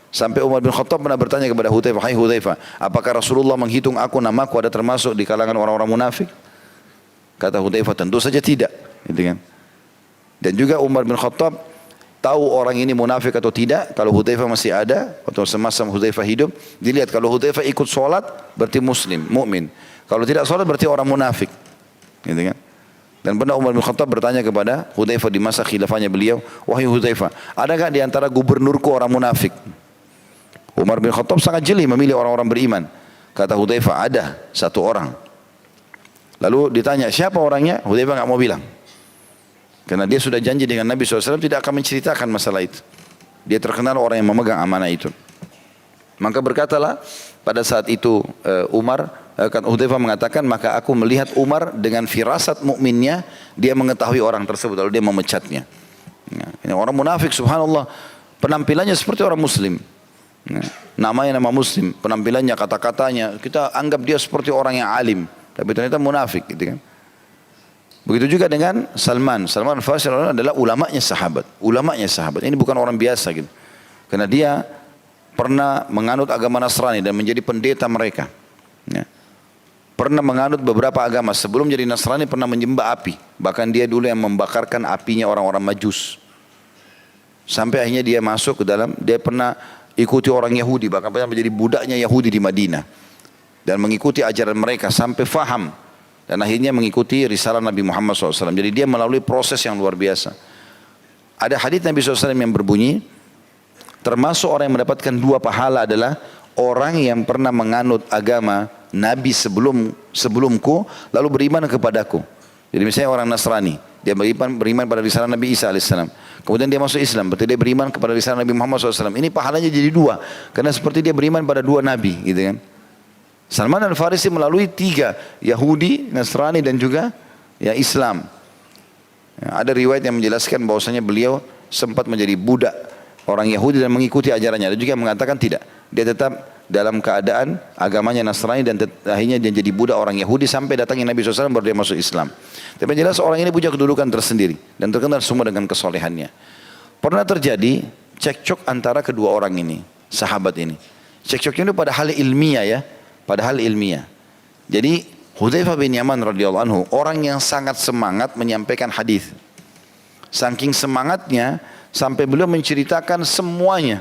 Speaker 1: Sampai Umar bin Khattab pernah bertanya kepada Hudzaifah, "Hai Hudzaifah, apakah Rasulullah menghitung aku, namaku ada termasuk di kalangan orang-orang munafik?" Kata Hudzaifah, tentu saja tidak, gitu kan. Dan juga Umar bin Khattab tahu orang ini munafik atau tidak kalau Hudzaifah masih ada atau semasa Hudzaifah hidup. Dilihat kalau Hudzaifah ikut sholat berarti muslim, mukmin. Kalau tidak sholat berarti orang munafik, gitu kan. Dan pernah Umar bin Khattab bertanya kepada Hudzaifah di masa khilafahnya beliau, "Wahai Hudzaifah, adakah di antara gubernurku orang munafik?" Umar bin Khattab sangat jeli memilih orang-orang beriman. Kata Hudzaifah, ada satu orang. Lalu ditanya, siapa orangnya? Hudzaifah nggak mau bilang. Karena dia sudah janji dengan Nabi SAW tidak akan menceritakan masalah itu. Dia terkenal orang yang memegang amanah itu. Maka berkatalah pada saat itu Hudzaifah mengatakan, maka aku melihat Umar dengan firasat mukminnya, dia mengetahui orang tersebut lalu dia memecatnya. Nah, ini orang munafik, subhanallah, penampilannya seperti orang muslim. Nah, namanya nama muslim, penampilannya, kata-katanya, kita anggap dia seperti orang yang alim, tapi ternyata munafik, gitu kan. Begitu juga dengan Salman. Salman Al-Farisi adalah ulamanya sahabat. Ulamanya sahabat. Ini bukan orang biasa gitu. Karena dia pernah menganut agama Nasrani dan menjadi pendeta mereka. Ya. Pernah menganut beberapa agama. Sebelum jadi Nasrani pernah menyembah api. Bahkan dia dulu yang membakarkan apinya orang-orang Majus. Sampai akhirnya dia masuk ke dalam, dia pernah ikuti orang Yahudi. Bahkan pernah menjadi budaknya Yahudi di Madinah. Dan mengikuti ajaran mereka sampai faham. Dan akhirnya mengikuti risalah Nabi Muhammad SAW. Jadi dia melalui proses yang luar biasa. Ada hadits Nabi SAW yang berbunyi, termasuk orang yang mendapatkan 2 pahala adalah orang yang pernah menganut agama Nabi sebelumku, lalu beriman kepadaku. Jadi misalnya orang Nasrani, dia beriman pada risalah Nabi Isa AS. Kemudian dia masuk Islam, berarti dia beriman kepada risalah Nabi Muhammad SAW. Ini pahalanya jadi 2, karena seperti dia beriman pada 2 Nabi, gitu kan. Salman Al-Farisi melalui 3, Yahudi, Nasrani dan juga ya Islam. Ya, ada riwayat yang menjelaskan bahwasanya beliau sempat menjadi budak orang Yahudi dan mengikuti ajarannya. Ada juga yang mengatakan tidak, dia tetap dalam keadaan agamanya Nasrani dan akhirnya dia jadi budak orang Yahudi sampai datangnya Nabi SAW baru dia masuk Islam. Tapi jelas orang ini punya kedudukan tersendiri dan terkenal semua dengan kesolehannya. Pernah terjadi cekcok antara kedua orang ini, sahabat ini. Cekcoknya itu pada hal ilmiah ya. Padahal ilmiah. Jadi Hudzaifah bin Yaman radhiyallahu anhu orang yang sangat semangat menyampaikan hadis. Saking semangatnya sampai beliau menceritakan semuanya.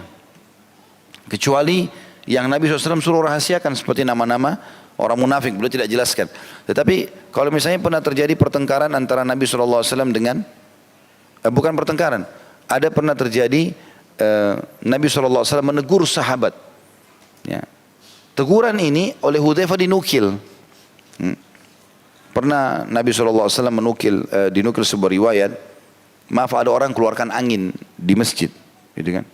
Speaker 1: Kecuali yang Nabi SAW suruh rahasiakan seperti nama-nama orang munafik, beliau tidak jelaskan. Tetapi kalau misalnya pernah terjadi pertengkaran antara Nabi SAW dengan bukan pertengkaran, ada pernah terjadi Nabi SAW menegur sahabat. Ya. Teguran ini oleh Hudzaifah dinukil. Pernah Nabi SAW dinukil sebuah riwayat, maaf ada orang keluarkan angin di masjid, gitu kan?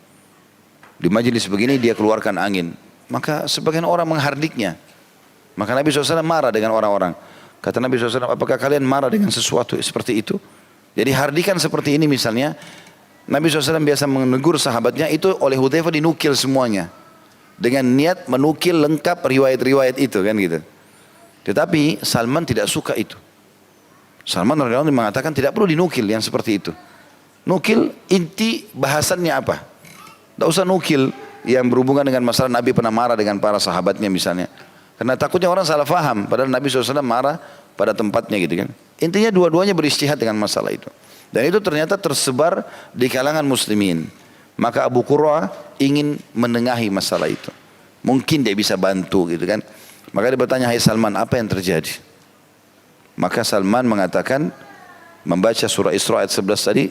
Speaker 1: Di majelis begini dia keluarkan angin, maka sebagian orang menghardiknya. Maka Nabi SAW marah dengan orang-orang. Kata Nabi SAW, apakah kalian marah dengan sesuatu seperti itu? Jadi hardikan seperti ini misalnya, Nabi SAW biasa menegur sahabatnya, itu oleh Hudzaifah dinukil semuanya. Dengan niat menukil lengkap riwayat-riwayat itu kan gitu. Tetapi Salman tidak suka itu. Salman radhiyallahu anhu mengatakan tidak perlu dinukil yang seperti itu. Nukil inti bahasannya apa? Tidak usah nukil yang berhubungan dengan masalah Nabi pernah marah dengan para sahabatnya misalnya. Karena takutnya orang salah faham. Padahal Nabi SAW marah pada tempatnya gitu kan. Intinya dua-duanya beristihad dengan masalah itu. Dan itu ternyata tersebar di kalangan muslimin. Maka Abu Qurrah ingin menengahi masalah itu. Mungkin dia bisa bantu gitu kan. Maka dia bertanya, hai Salman, apa yang terjadi? Maka Salman mengatakan, membaca surah Isra ayat 11 tadi,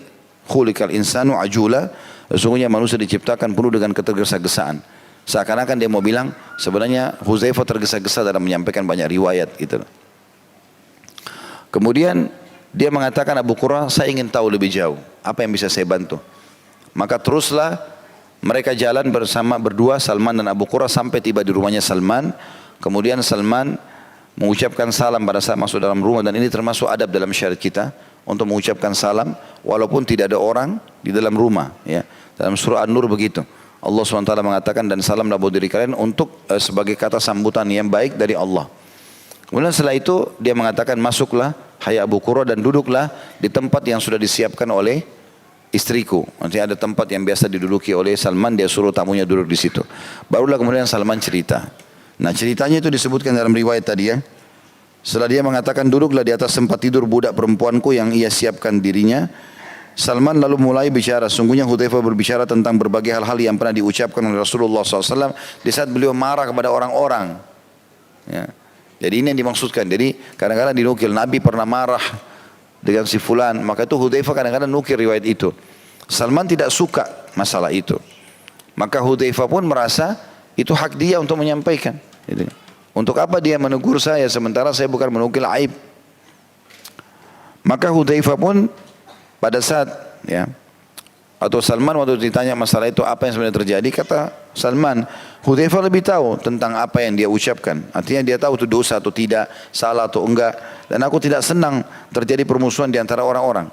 Speaker 1: khuliqal insanu ajula, sesungguhnya manusia diciptakan penuh dengan ketergesa-gesaan. Seakan-akan dia mau bilang, sebenarnya Hudzaifah tergesa-gesa dalam menyampaikan banyak riwayat gitu. Kemudian dia mengatakan, Abu Qurrah, saya ingin tahu lebih jauh, apa yang bisa saya bantu? Maka teruslah mereka jalan bersama berdua, Salman dan Abu Qurrah, sampai tiba di rumahnya Salman. Kemudian Salman mengucapkan salam pada saat masuk dalam rumah, dan ini termasuk adab dalam syariat kita untuk mengucapkan salam walaupun tidak ada orang di dalam rumah ya. Dalam surah An-Nur begitu. Allah SWT mengatakan dan salamlah buat diri kalian untuk sebagai kata sambutan yang baik dari Allah. Kemudian setelah itu dia mengatakan masuklah hai Abu Qurrah dan duduklah di tempat yang sudah disiapkan oleh istriku. Nanti ada tempat yang biasa diduduki oleh Salman, dia suruh tamunya duduk di situ. Barulah kemudian Salman cerita. Nah ceritanya itu disebutkan dalam riwayat tadi ya. Setelah dia mengatakan duduklah di atas tempat tidur budak perempuanku yang ia siapkan dirinya. Salman lalu mulai bicara. Sungguhnya Hudzaifah berbicara tentang berbagai hal-hal yang pernah diucapkan oleh Rasulullah SAW di saat beliau marah kepada orang-orang. Ya. Jadi ini yang dimaksudkan. Jadi kadang-kadang dinukil Nabi pernah marah dengan si fulan. Maka itu Hudzaifah kadang-kadang nukil riwayat itu. Salman tidak suka masalah itu. Maka Hudzaifah pun merasa itu hak dia untuk menyampaikan. Gitu. Untuk apa dia menegur saya sementara saya bukan menukil aib. Maka Hudzaifah pun pada saat ya atau Salman waktu ditanya masalah itu apa yang sebenarnya terjadi, kata Salman, Hudzaifah lebih tahu tentang apa yang dia ucapkan. Artinya dia tahu itu dosa atau tidak, salah atau enggak. Dan aku tidak senang terjadi permusuhan di antara orang-orang.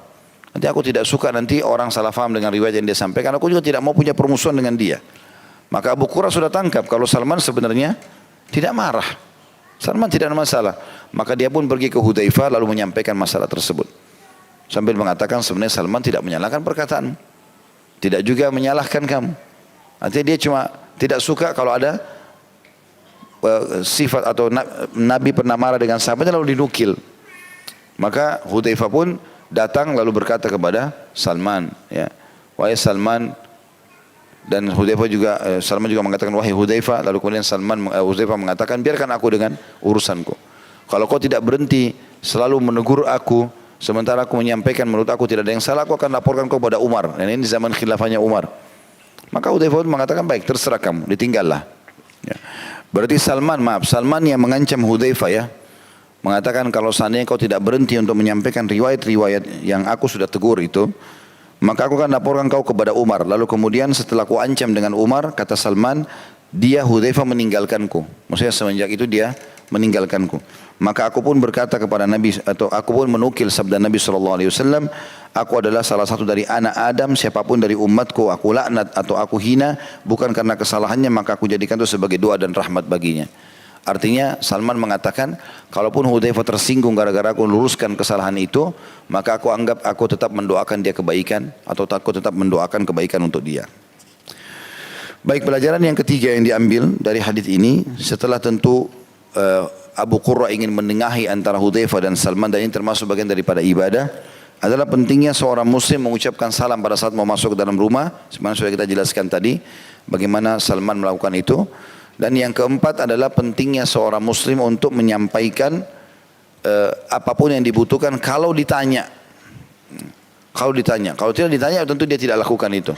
Speaker 1: Nanti aku tidak suka nanti orang salah faham dengan riwayat yang dia sampaikan. Aku juga tidak mau punya permusuhan dengan dia. Maka Abu Qurrah sudah tangkap kalau Salman sebenarnya tidak marah. Salman tidak ada masalah. Maka dia pun pergi ke Hudzaifah lalu menyampaikan masalah tersebut. Sambil mengatakan sebenarnya Salman tidak menyalahkan perkataan, tidak juga menyalahkan kamu. Artinya dia cuma tidak suka kalau ada sifat atau Nabi pernah marah dengan sahabatnya lalu dinukil. Maka Hudzaifah pun datang lalu berkata kepada Salman, ya, wahai Salman, dan Hudzaifah juga Salman juga mengatakan wahai Hudzaifah, lalu kemudian Hudzaifah mengatakan biarkan aku dengan urusanku. Kalau kau tidak berhenti selalu menegur aku sementara aku menyampaikan menurut aku tidak ada yang salah, aku akan laporkan kau kepada Umar. Dan ini zaman khilafahnya Umar. Maka Hudzaifah mengatakan baik, terserah kamu, ditinggallah. Ya. Berarti Salman yang mengancam Hudzaifah ya, mengatakan kalau seandainya kau tidak berhenti untuk menyampaikan riwayat-riwayat yang aku sudah tegur itu, maka aku akan laporkan kau kepada Umar. Lalu kemudian setelah aku ancam dengan Umar, kata Salman, dia Hudzaifah meninggalkanku. Maksudnya semenjak itu dia meninggalkanku. Maka aku pun berkata kepada Nabi, atau aku pun menukil sabda Nabi SAW, aku adalah salah satu dari anak Adam, siapapun dari umatku aku laknat atau aku hina, bukan karena kesalahannya, maka aku jadikan itu sebagai doa dan rahmat baginya. Artinya Salman mengatakan, kalaupun Hudzaifah tersinggung gara-gara aku luruskan kesalahan itu, maka aku anggap aku tetap mendoakan dia kebaikan, atau aku tetap mendoakan kebaikan untuk dia. Baik, pelajaran yang ketiga yang diambil dari hadis ini, setelah tentu Abu Qurrah ingin menengahi antara Hudzaifah dan Salman, dan ini termasuk bagian daripada ibadah, adalah pentingnya seorang muslim mengucapkan salam pada saat mau masuk ke dalam rumah. Sebenarnya sudah kita jelaskan tadi bagaimana Salman melakukan itu. Dan yang keempat adalah pentingnya seorang muslim untuk menyampaikan apapun yang dibutuhkan kalau ditanya. Kalau tidak ditanya tentu dia tidak lakukan itu.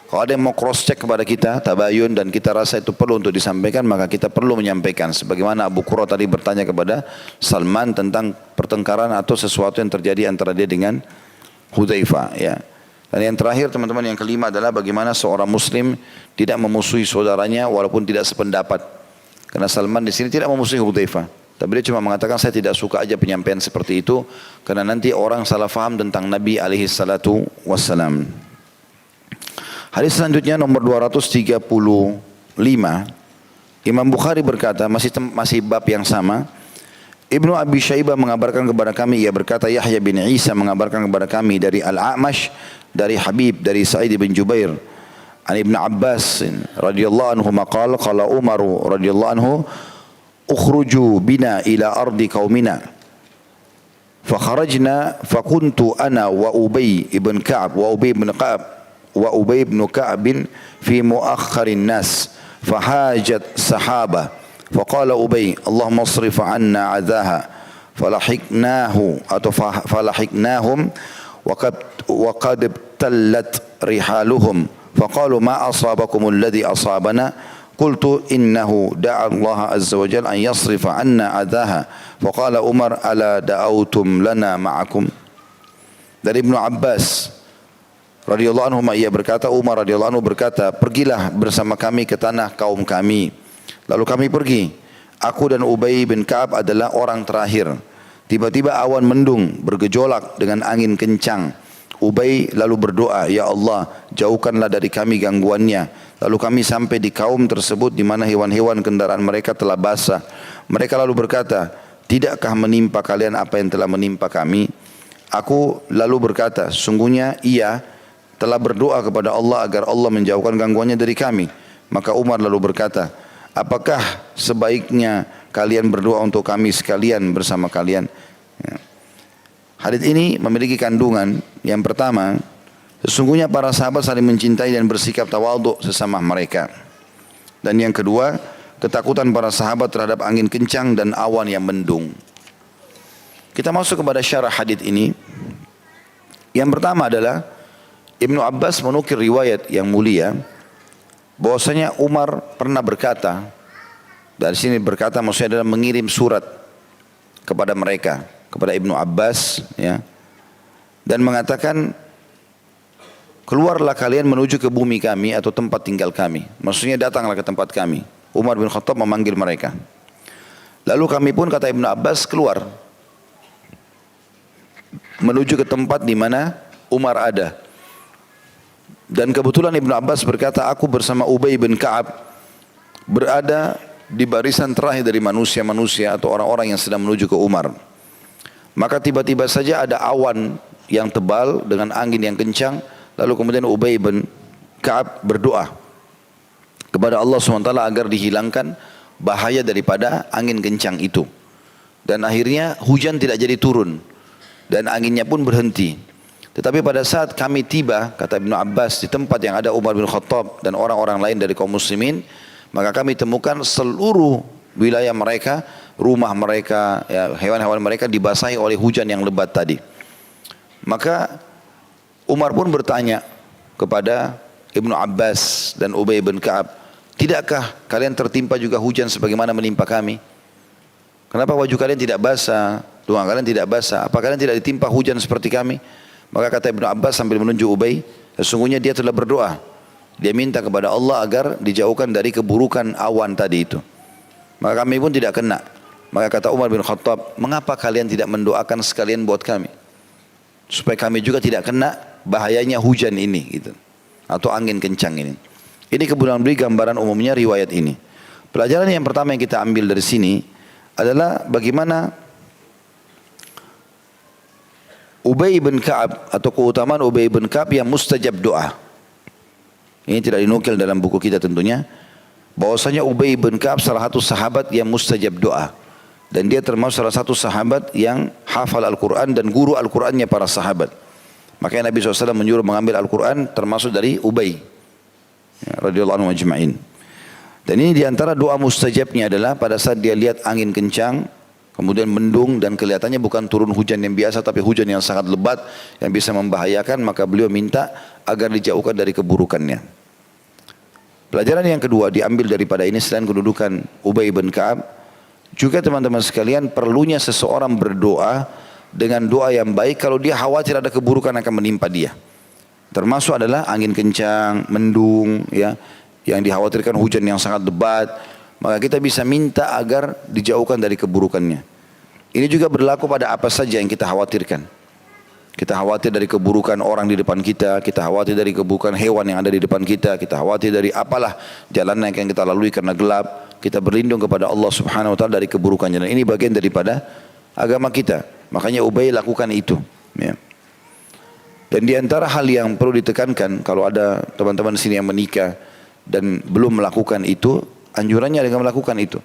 Speaker 1: Kalau ada yang mau cross check kepada kita, tabayun, dan kita rasa itu perlu untuk disampaikan, maka kita perlu menyampaikan. Sebagaimana Abu Qurrah tadi bertanya kepada Salman tentang pertengkaran atau sesuatu yang terjadi antara dia dengan Hudzaifah. Ya. Dan yang terakhir teman-teman, yang kelima adalah bagaimana seorang muslim tidak memusuhi saudaranya walaupun tidak sependapat. Karena Salman di sini tidak memusuhi Hudzaifah, tapi dia cuma mengatakan saya tidak suka aja penyampaian seperti itu karena nanti orang salah faham tentang Nabi alaihi salatu wassalam. Hadis selanjutnya nomor 235. Imam Bukhari berkata, masih bab yang sama. Ibnu Abi Syaibah mengabarkan kepada kami, ia berkata Yahya bin Isa mengabarkan kepada kami dari Al-A'mash, dari Habib, dari Sa'id bin Jubair, an Ibn Abbas radhiyallahu anhu maqala qala Umar radhiyallahu anhu ukhruju bina ila ardi qaumina fakharajna fakuntu ana wa Ubay ibn Ka'ab وأبي بن كعب في مؤخر الناس فحاجت سحابة فقال أبي اللهم اصرف عنا عذاها فلحقناهم وقد ابتلت رحالهم فقالوا ما أصابكم الذي أصابنا قلت إنه دعا الله عز وجل أن يصرف عنا عذاها فقال عمر ألا دعوتم لنا معكم. Dari Ibnu Abbas radhiyallahu anhu, ia berkata, Umar radhiyallahu anhu berkata, pergilah bersama kami ke tanah kaum kami. Lalu kami pergi. Aku dan Ubay bin Ka'ab adalah orang terakhir. Tiba-tiba awan mendung bergejolak dengan angin kencang. Ubay lalu berdoa, "Ya Allah, jauhkanlah dari kami gangguannya." Lalu kami sampai di kaum tersebut di mana hewan-hewan kendaraan mereka telah basah. Mereka lalu berkata, "Tidakkah menimpa kalian apa yang telah menimpa kami?" Aku lalu berkata, "Sungguhnya iya, telah berdoa kepada Allah agar Allah menjauhkan gangguannya dari kami." Maka Umar lalu berkata, "Apakah sebaiknya kalian berdoa untuk kami sekalian bersama kalian?" Ya. Hadits ini memiliki kandungan. Yang pertama, sesungguhnya para sahabat saling mencintai dan bersikap tawadhu sesama mereka. Dan yang kedua, ketakutan para sahabat terhadap angin kencang dan awan yang mendung. Kita masuk kepada syarah hadits ini. Yang pertama adalah Ibnu Abbas menukil riwayat yang mulia bahwasanya Umar pernah berkata, dari sini berkata maksudnya adalah mengirim surat kepada mereka, kepada Ibnu Abbas, ya, dan mengatakan, "Keluarlah kalian menuju ke bumi kami atau tempat tinggal kami." Maksudnya datanglah ke tempat kami. Umar bin Khattab memanggil mereka. Lalu kami pun, kata Ibnu Abbas, keluar menuju ke tempat di mana Umar ada. Dan kebetulan Ibnu Abbas berkata, "Aku bersama Ubay bin Ka'ab berada di barisan terakhir dari manusia-manusia atau orang-orang yang sedang menuju ke Umar. Maka tiba-tiba saja ada awan yang tebal dengan angin yang kencang. Lalu kemudian Ubay bin Ka'ab berdoa kepada Allah SWT agar dihilangkan bahaya daripada angin kencang itu. Dan akhirnya hujan tidak jadi turun dan anginnya pun berhenti. Tetapi pada saat kami tiba, kata Ibnu Abbas, di tempat yang ada Umar bin Khattab dan orang-orang lain dari kaum muslimin, maka kami temukan seluruh wilayah mereka, rumah mereka, ya, hewan-hewan mereka dibasahi oleh hujan yang lebat tadi. Maka Umar pun bertanya kepada Ibnu Abbas dan Ubay bin Ka'ab, "Tidakkah kalian tertimpa juga hujan sebagaimana menimpa kami? Kenapa baju kalian tidak basah? Tuang kalian tidak basah? Apa kalian tidak ditimpa hujan seperti kami?" Maka kata Ibnu Abbas sambil menunjuk Ubay, "Sesungguhnya dia telah berdoa. Dia minta kepada Allah agar dijauhkan dari keburukan awan tadi itu. Maka kami pun tidak kena." Maka kata Umar bin Khattab, "Mengapa kalian tidak mendoakan sekalian buat kami? Supaya kami juga tidak kena bahayanya hujan ini gitu, atau angin kencang ini." Ini kemudian beri gambaran umumnya riwayat ini. Pelajaran yang pertama yang kita ambil dari sini adalah bagaimana Ubay bin Ka'ab atau keutamaan Ubay bin Ka'ab yang mustajab doa. Ini tidak dinukil dalam buku kita tentunya. Bahwasanya Ubay bin Ka'ab salah satu sahabat yang mustajab doa. Dan dia termasuk salah satu sahabat yang hafal Al-Quran dan guru Al-Qurannya para sahabat. Makanya Nabi SAW menyuruh mengambil Al-Quran termasuk dari Ubay, ya, radhiyallahu anhu ajma'in. Dan ini diantara doa mustajabnya adalah pada saat dia lihat angin kencang, kemudian mendung dan kelihatannya bukan turun hujan yang biasa tapi hujan yang sangat lebat yang bisa membahayakan, maka beliau minta agar dijauhkan dari keburukannya. Pelajaran yang kedua diambil daripada ini selain kedudukan Ubay bin Ka'ab, juga teman-teman sekalian perlunya seseorang berdoa dengan doa yang baik kalau dia khawatir ada keburukan akan menimpa dia. Termasuk adalah angin kencang, mendung, ya, yang dikhawatirkan hujan yang sangat lebat. Maka kita bisa minta agar dijauhkan dari keburukannya. Ini juga berlaku pada apa saja yang kita khawatirkan. Kita khawatir dari keburukan orang di depan kita, kita khawatir dari keburukan hewan yang ada di depan kita, kita khawatir dari apalah jalan yang kita lalui karena gelap. Kita berlindung kepada Allah Subhanahu wa taala dari keburukannya. Dan ini bagian daripada agama kita. Makanya Ubay lakukan itu, ya. Dan di antara hal yang perlu ditekankan kalau ada teman-teman di sini yang menikah dan belum melakukan itu, anjurannya dengan melakukan itu.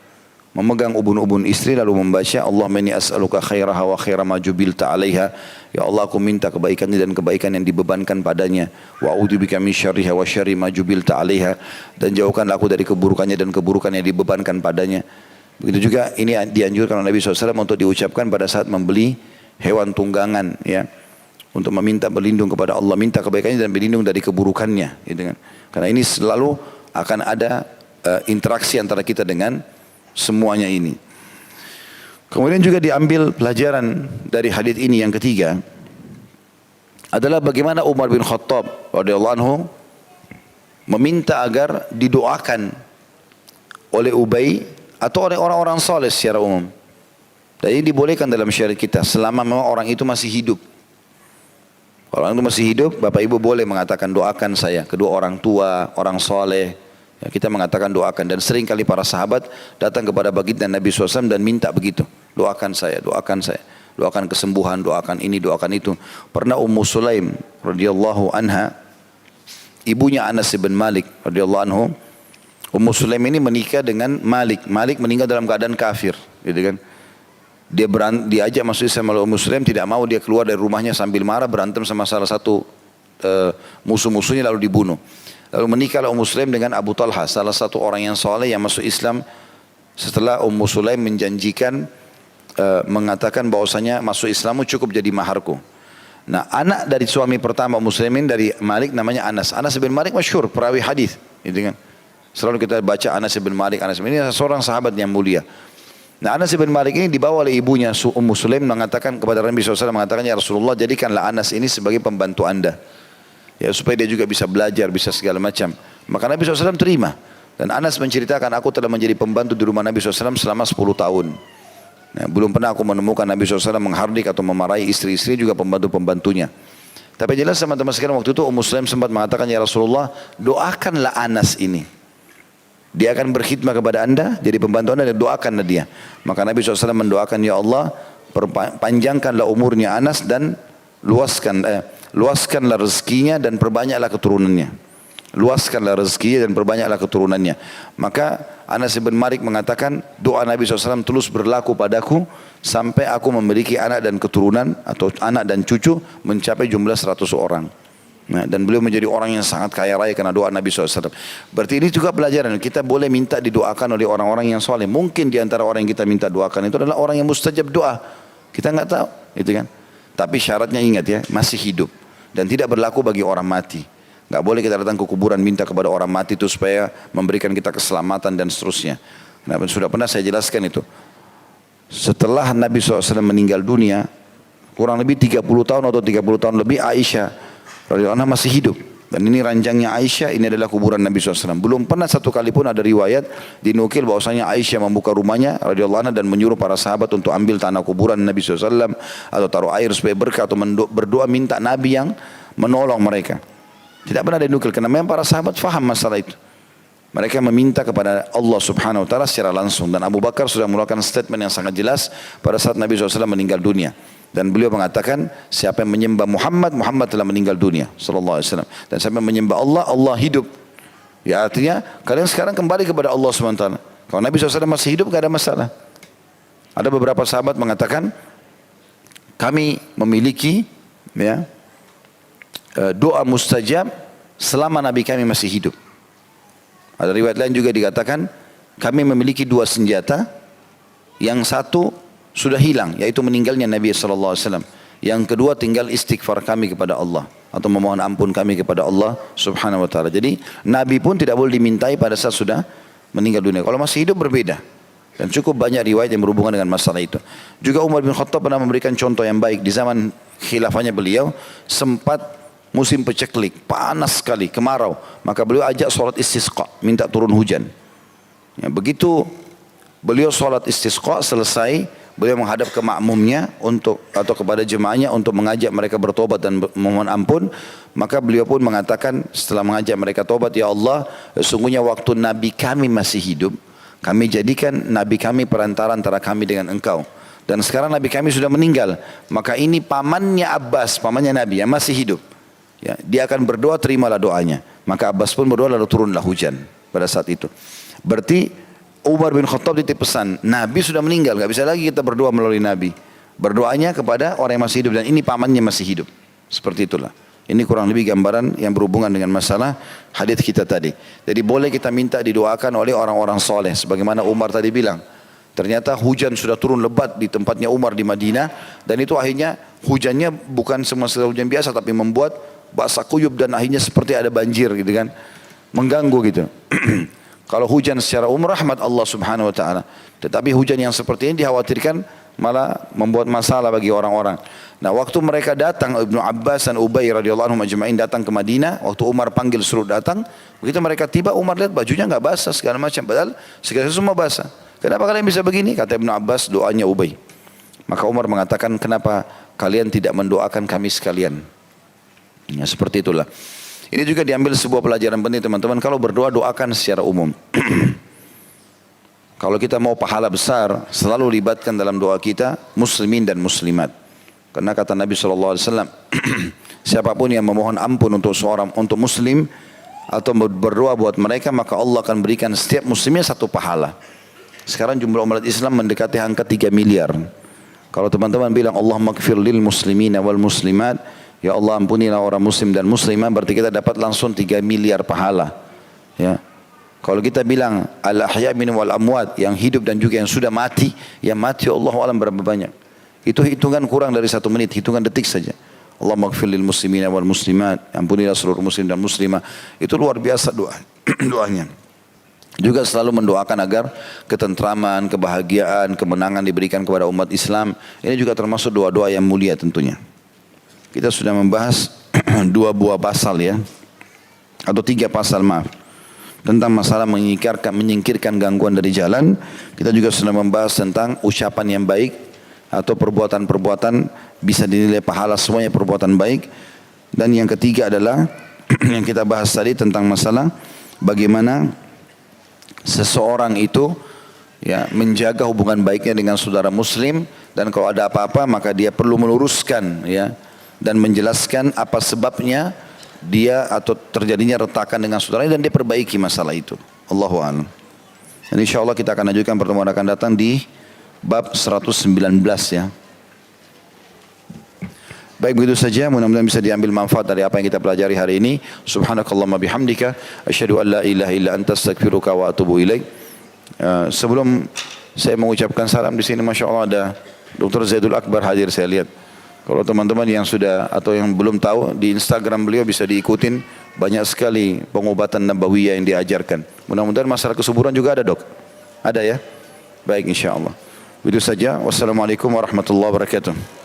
Speaker 1: Memegang ubun-ubun istri lalu membaca, "Allahumma inni as'aluka khairaha wa khaira ma jubilta 'alaiha." Ya Allah, aku minta kebaikannya dan kebaikan yang dibebankan padanya. Wa a'udzubika min syarriha wa syarri ma jubilta 'alaiha. Dan jauhkanlah aku dari keburukannya dan keburukan yang dibebankan padanya. Begitu juga ini dianjurkan oleh Nabi SAW untuk diucapkan pada saat membeli hewan tunggangan, ya. Untuk meminta berlindung kepada Allah, minta kebaikannya dan berlindung dari keburukannya, gitu kan. Karena ini selalu akan ada interaksi antara kita dengan semuanya ini. Kemudian juga diambil pelajaran dari hadis ini yang ketiga adalah bagaimana Umar bin Khattab radhiyallahu anhu meminta agar didoakan oleh Ubay atau oleh orang-orang saleh secara umum. Dan ini dibolehkan dalam syariat kita selama memang orang itu masih hidup. Kalau orang itu masih hidup, bapak ibu boleh mengatakan doakan saya. Kedua orang tua, orang soleh, ya, kita mengatakan doakan. Dan sering kali para sahabat datang kepada baginda Nabi SAW dan minta begitu. Doakan saya, doakan saya. Doakan kesembuhan, doakan ini, doakan itu. Pernah Ummu Sulaim radhiyallahu anha, ibunya Anas bin Malik radhiyallahu anhu, Ummu Sulaim ini menikah dengan Malik. Malik meninggal dalam keadaan kafir, gitu kan. Dia diajak masuk Islam oleh Ummu Sulaim, tidak mau, dia keluar dari rumahnya sambil marah, berantem sama salah satu musuh-musuhnya lalu dibunuh. Lalu menikahlah Ummu Sulaim dengan Abu Talha, salah satu orang yang soleh yang masuk Islam setelah Ummu Sulaim menjanjikan mengatakan bahwasanya masuk Islam cukup jadi maharku. Nah, anak dari suami pertama Muslimin dari Malik namanya Anas. Anas bin Malik masyhur perawi hadis, gitu kan. Selalu kita baca Anas bin Malik, Anas bin, ini seorang sahabat yang mulia. Nah, Anas bin Malik ini dibawa oleh ibunya Ummu Sulaim mengatakan kepada Nabi SAW, mengatakan, ya Rasulullah, jadikanlah Anas ini sebagai pembantu anda, ya supaya dia juga bisa belajar, bisa segala macam. Maka Nabi SAW terima. Dan Anas menceritakan, aku telah menjadi pembantu di rumah Nabi SAW selama 10 tahun. Nah, belum pernah aku menemukan Nabi SAW menghardik atau memarahi istri-istri juga pembantu-pembantunya. Tapi jelas teman-teman sekalian, waktu itu Ummu Sulaim sempat mengatakan, ya Rasulullah, doakanlah Anas ini. Dia akan berkhidmat kepada anda, jadi pembantu anda, dan doakanlah dia. Maka Nabi SAW mendoakan, ya Allah, panjangkanlah umurnya Anas dan luaskanlah rezekinya dan perbanyaklah keturunannya. Luaskanlah rezekinya dan perbanyaklah keturunannya. Maka Anas bin Malik mengatakan, doa Nabi SAW terus berlaku padaku sampai aku memiliki anak dan keturunan atau anak dan cucu mencapai jumlah 100 orang. Nah, dan beliau menjadi orang yang sangat kaya raya karena doa Nabi SAW. Berarti ini juga pelajaran, kita boleh minta didoakan oleh orang-orang yang soleh. Mungkin di antara orang yang kita minta doakan itu adalah orang yang mustajab doa. Kita nggak tahu, gitu kan. Tapi syaratnya ingat ya, masih hidup dan tidak berlaku bagi orang mati. Nggak boleh kita datang ke kuburan minta kepada orang mati itu supaya memberikan kita keselamatan dan seterusnya. Nah, sudah pernah saya jelaskan itu. Setelah Nabi SAW meninggal dunia, kurang lebih 30 tahun atau 30 tahun lebih, Aisyah radhiyallahu anha masih hidup. Dan ini ranjangnya Aisyah, ini adalah kuburan Nabi SAW. Belum pernah satu kali pun ada riwayat dinukil bahwasanya Aisyah membuka rumahnya radhiyallahu anha dan menyuruh para sahabat untuk ambil tanah kuburan Nabi SAW atau taruh air supaya berkah, atau berdoa minta Nabi yang menolong mereka. Tidak pernah dinukil, karena memang para sahabat faham masalah itu. Mereka meminta kepada Allah Subhanahu wa taala secara langsung, dan Abu Bakar sudah mengeluarkan statement yang sangat jelas pada saat Nabi SAW meninggal dunia. Dan beliau mengatakan, siapa yang menyembah Muhammad, Muhammad telah meninggal dunia sallallahu alaihi wasallam. Dan siapa yang menyembah Allah, Allah hidup. Ya, artinya kalian sekarang kembali kepada Allah Subhanahu wa taala. Kalau Nabi SAW masih hidup, tidak ada masalah. Ada beberapa sahabat mengatakan, kami memiliki ya, doa mustajab selama Nabi kami masih hidup. Ada riwayat lain juga dikatakan, kami memiliki 2 senjata, yang satu sudah hilang, yaitu meninggalnya Nabi SAW. Yang kedua tinggal istighfar kami kepada Allah, atau memohon ampun kami kepada Allah Subhanahu wa taala. Jadi Nabi pun tidak boleh dimintai pada saat sudah meninggal dunia. Kalau masih hidup berbeda. Dan cukup banyak riwayat yang berhubungan dengan masalah itu. Juga Umar bin Khattab pernah memberikan contoh yang baik. Di zaman khilafahnya beliau sempat musim peceklik, panas sekali, kemarau. Maka beliau ajak sholat istisqa, minta turun hujan. Ya, begitu beliau sholat istisqa selesai, beliau menghadap ke makmumnya atau kepada jemaahnya untuk mengajak mereka bertobat dan memohon ampun. Maka beliau pun mengatakan setelah mengajak mereka tobat, ya Allah, sesungguhnya waktu Nabi kami masih hidup, kami jadikan Nabi kami perantara antara kami dengan engkau. Dan sekarang Nabi kami sudah meninggal, maka ini pamannya Abbas, pamannya Nabi yang masih hidup. Ya, dia akan berdoa, terimalah doanya. Maka Abbas pun berdoa, lalu turunlah hujan pada saat itu. Berarti Umar bin Khattab titip pesan, Nabi sudah meninggal, gak bisa lagi kita berdoa melalui Nabi. Berdoanya kepada orang yang masih hidup, dan ini pamannya masih hidup. Seperti itulah. Ini kurang lebih gambaran yang berhubungan dengan masalah hadis kita tadi. Jadi boleh kita minta didoakan oleh orang-orang soleh. Sebagaimana Umar tadi bilang. Ternyata hujan sudah turun lebat di tempatnya Umar di Madinah. Dan itu akhirnya hujannya bukan semua hujan biasa, tapi membuat basah kuyup dan akhirnya seperti ada banjir gitu kan. Mengganggu gitu. Kalau hujan secara umum rahmat Allah Subhanahu wa taala. Tetapi hujan yang seperti ini dikhawatirkan malah membuat masalah bagi orang-orang. Nah, waktu mereka datang, Ibnu Abbas dan Ubay radhiyallahu anhum ajma'in datang ke Madinah, waktu Umar panggil suruh datang, begitu mereka tiba, Umar lihat bajunya enggak basah segala macam, padahal segala semua basah. Kenapa kalian bisa begini? Kata Ibnu Abbas, doanya Ubay. Maka Umar mengatakan, kenapa kalian tidak mendoakan kami sekalian? Ya, seperti itulah. Ini juga diambil sebuah pelajaran penting teman-teman. Kalau berdoa, doakan secara umum. Kalau kita mau pahala besar, selalu libatkan dalam doa kita muslimin dan muslimat. Karena kata Nabi SAW, siapapun yang memohon ampun untuk muslim atau berdoa buat mereka, maka Allah akan berikan setiap muslimnya satu pahala. Sekarang jumlah umat Islam mendekati angka 3 miliar. Kalau teman-teman bilang Allahumma gfir lil muslimina wal muslimat, ya Allah ampunilah orang muslim dan muslimah, berarti kita dapat langsung 3 miliar pahala. Ya. Kalau kita bilang al-ahya min wal amwat, yang hidup dan juga yang sudah mati, yang mati Allah alam berapa banyak. Itu hitungan kurang dari 1 menit, hitungan detik saja. Allahumma gfir lil muslimina wal muslimat, ampunilah seluruh muslim dan muslimah. Itu luar biasa doanya. Juga selalu mendoakan agar ketentraman, kebahagiaan, kemenangan diberikan kepada umat Islam. Ini juga termasuk doa-doa yang mulia tentunya. Kita sudah membahas 2 buah pasal ya, atau 3 pasal maaf, tentang masalah menyingkirkan gangguan dari jalan. Kita juga sudah membahas tentang ucapan yang baik atau perbuatan-perbuatan bisa dinilai pahala, semuanya perbuatan baik. Dan yang ketiga adalah yang kita bahas tadi tentang masalah bagaimana seseorang itu ya menjaga hubungan baiknya dengan saudara muslim, dan kalau ada apa-apa maka dia perlu meluruskan ya, dan menjelaskan apa sebabnya dia atau terjadinya retakan dengan saudaranya, dan dia perbaiki masalah itu. Allahu a'lam. Dan insyaallah kita akan lanjutkan pertemuan akan datang di bab 119 ya. Baik, begitu saja, mudah-mudahan bisa diambil manfaat dari apa yang kita pelajari hari ini. Subhanakallahumma bihamdika asyhadu an la ilaha illa anta astaghfiruka wa atubu ilaik. Sebelum saya mengucapkan salam di sini, Masya Allah ada Dr. Zaidul Akbar hadir saya lihat. Kalau teman-teman yang sudah atau yang belum tahu, di Instagram beliau bisa diikutin, banyak sekali pengobatan nabawiyah yang diajarkan. Mudah-mudahan masalah kesuburan juga ada, Dok. Ada ya? Baik, insya Allah. Itu saja. Wassalamualaikum warahmatullahi wabarakatuh.